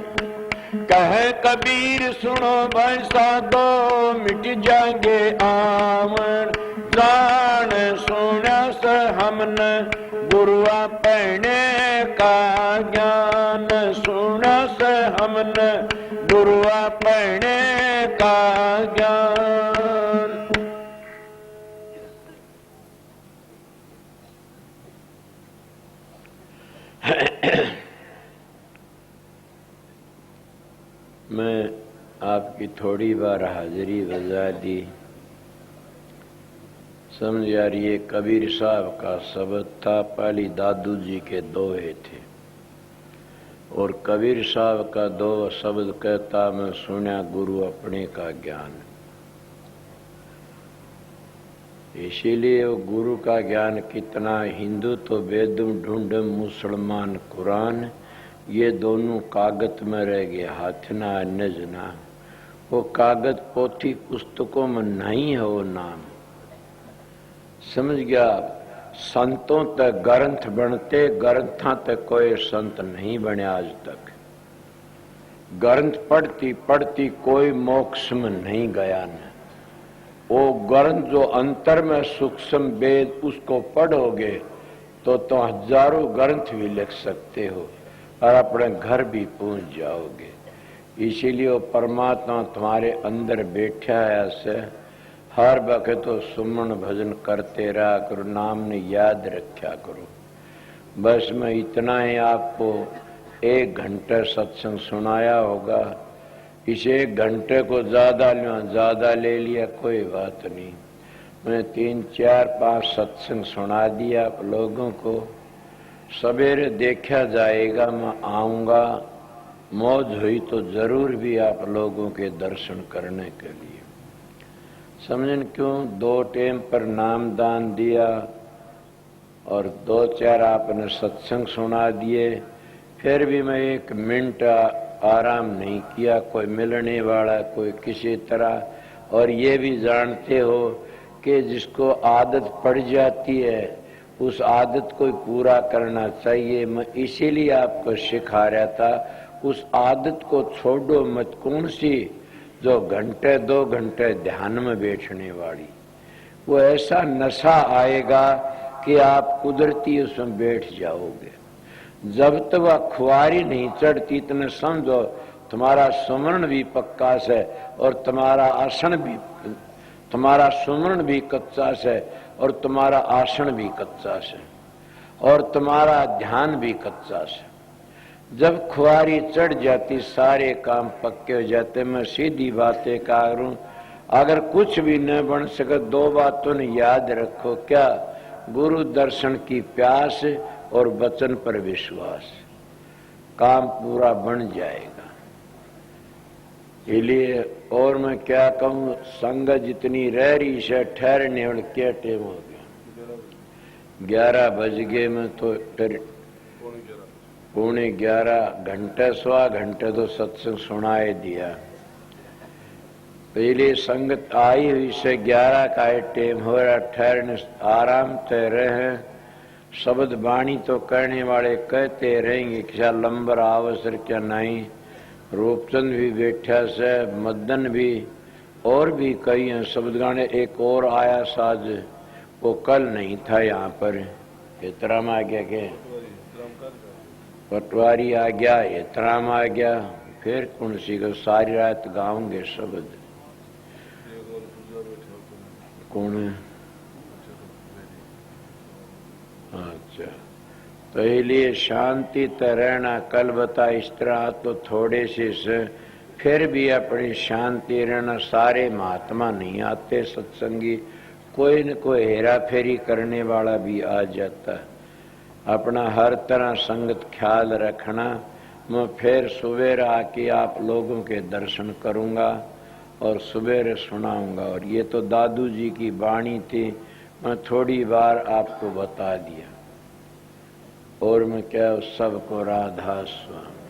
कहे कबीर सुनो भाई साधो मिट जाएंगे आवन, जान सुना से हम हमने गुरुआ पहने का ज्ञान, सुना से हमने गुरुआ पहने का ज्ञान। मैं आपकी थोड़ी बार हाजिरी बजा दी। समझ यार, ये कबीर साहब का शब्द था, पहली दादू जी के दोहे थे और कबीर साहब का दो शब्द कहता, मैं सुना गुरु अपने का ज्ञान। इसीलिए वो गुरु का ज्ञान कितना, हिंदू तो वेदम ढूंढम, मुसलमान कुरान, ये दोनों कागज में रह गए, हाथ ना नजना। वो कागज पोथी पुस्तकों में नहीं है वो नाम। समझ गया? संतों तक ग्रंथ बनते, ग्रंथों तक कोई संत नहीं बने आज तक। ग्रंथ पढ़ती पढ़ती कोई मोक्ष में नहीं गया न। वो ग्रंथ जो अंतर में सूक्ष्म वेद, उसको पढ़ोगे तो हजारों ग्रंथ भी लिख सकते हो और अपने घर भी पहुंच जाओगे। इसीलिए वो परमात्मा तुम्हारे अंदर बैठा है। ऐसे हर वक्त तो सुमन भजन करते रहा करो, नाम ने याद रखा करो। बस मैं इतना ही आपको 1 घंटे सत्संग सुनाया होगा। इस 1 घंटे को ज्यादा ले लिया कोई बात नहीं। मैं 3, 4, 5 सत्संग सुना दिया आप लोगों को। सवेरे देखा जाएगा, मैं आऊंगा, मौज हुई तो जरूर भी आप लोगों के दर्शन करने के लिए। समझन क्यों? 2 टाइम पर नाम दान दिया और 2-4 आपने सत्संग सुना दिए, फिर भी मैं 1 मिनट आराम नहीं किया। कोई मिलने वाला, कोई किसी तरह। और ये भी जानते हो कि जिसको आदत पड़ जाती है उस आदत को पूरा करना चाहिए। मैं इसीलिए आपको सिखा रहा था, उस आदत को छोड़ो मत। कौन सी? जो 1-2 घंटे ध्यान में बैठने वाली। वो ऐसा नशा आएगा कि आप कुदरती उसमें बैठ जाओगे। जब तक वह खुआरी नहीं चढ़ती इतने समझो तुम्हारा सुमरण भी पक्का है और तुम्हारा आसन भी, तुम्हारा सुमरण भी कच्चा है और तुम्हारा आसन भी कच्चा है और तुम्हारा ध्यान भी कच्चा है। जब खुआरी चढ़ जाती सारे काम पक्के हो जाते। मैं सीधी बातें करूं, अगर कुछ भी न बन सके 2 बातों ने याद रखो। क्या? गुरु दर्शन की प्यास और वचन पर विश्वास। काम पूरा बन जाएगा। इसलिए और मैं क्या कहूँ, संगत जितनी रह रही है ठहरने और क्या टाइम हो गया? 11 बज गए। मैं तो 11:15 घंटे, 1.25 घंटे तो सत्संग सुनाए दिया। पहले संगत आई हुई से 11 का टाइम हो रहा, ठहरने आराम से रहे। शब्द वाणी तो करने वाले कहते रहेंगे, क्या लंबर अवसर क्या नहीं। रूपचंद भी बैठा से, मदन भी, और भी कई हैं शब्द गाने। एक और आया साज, वो कल नहीं था यहाँ पर। एहतराम आ गया के पटवारी आ गया, एहतराम आ गया। फिर कौन सी को सारी रात गाऊंगे शब्द। कौन है? अच्छा, तो इसलिए शांति तो रहना। कल बता इस तरह तो थोड़े से फिर भी अपनी शांति रहना। सारे महात्मा नहीं आते सत्संगी, कोई न कोई हेरा फेरी करने वाला भी आ जाता है। अपना हर तरह संगत ख्याल रखना। मैं फिर सवेरे आके आप लोगों के दर्शन करूंगा और सवेरे सुनाऊंगा। और ये तो दादू जी की वाणी थी, मैं थोड़ी बार आपको बता दिया। और मैं क्या सबको राधा स्वामी।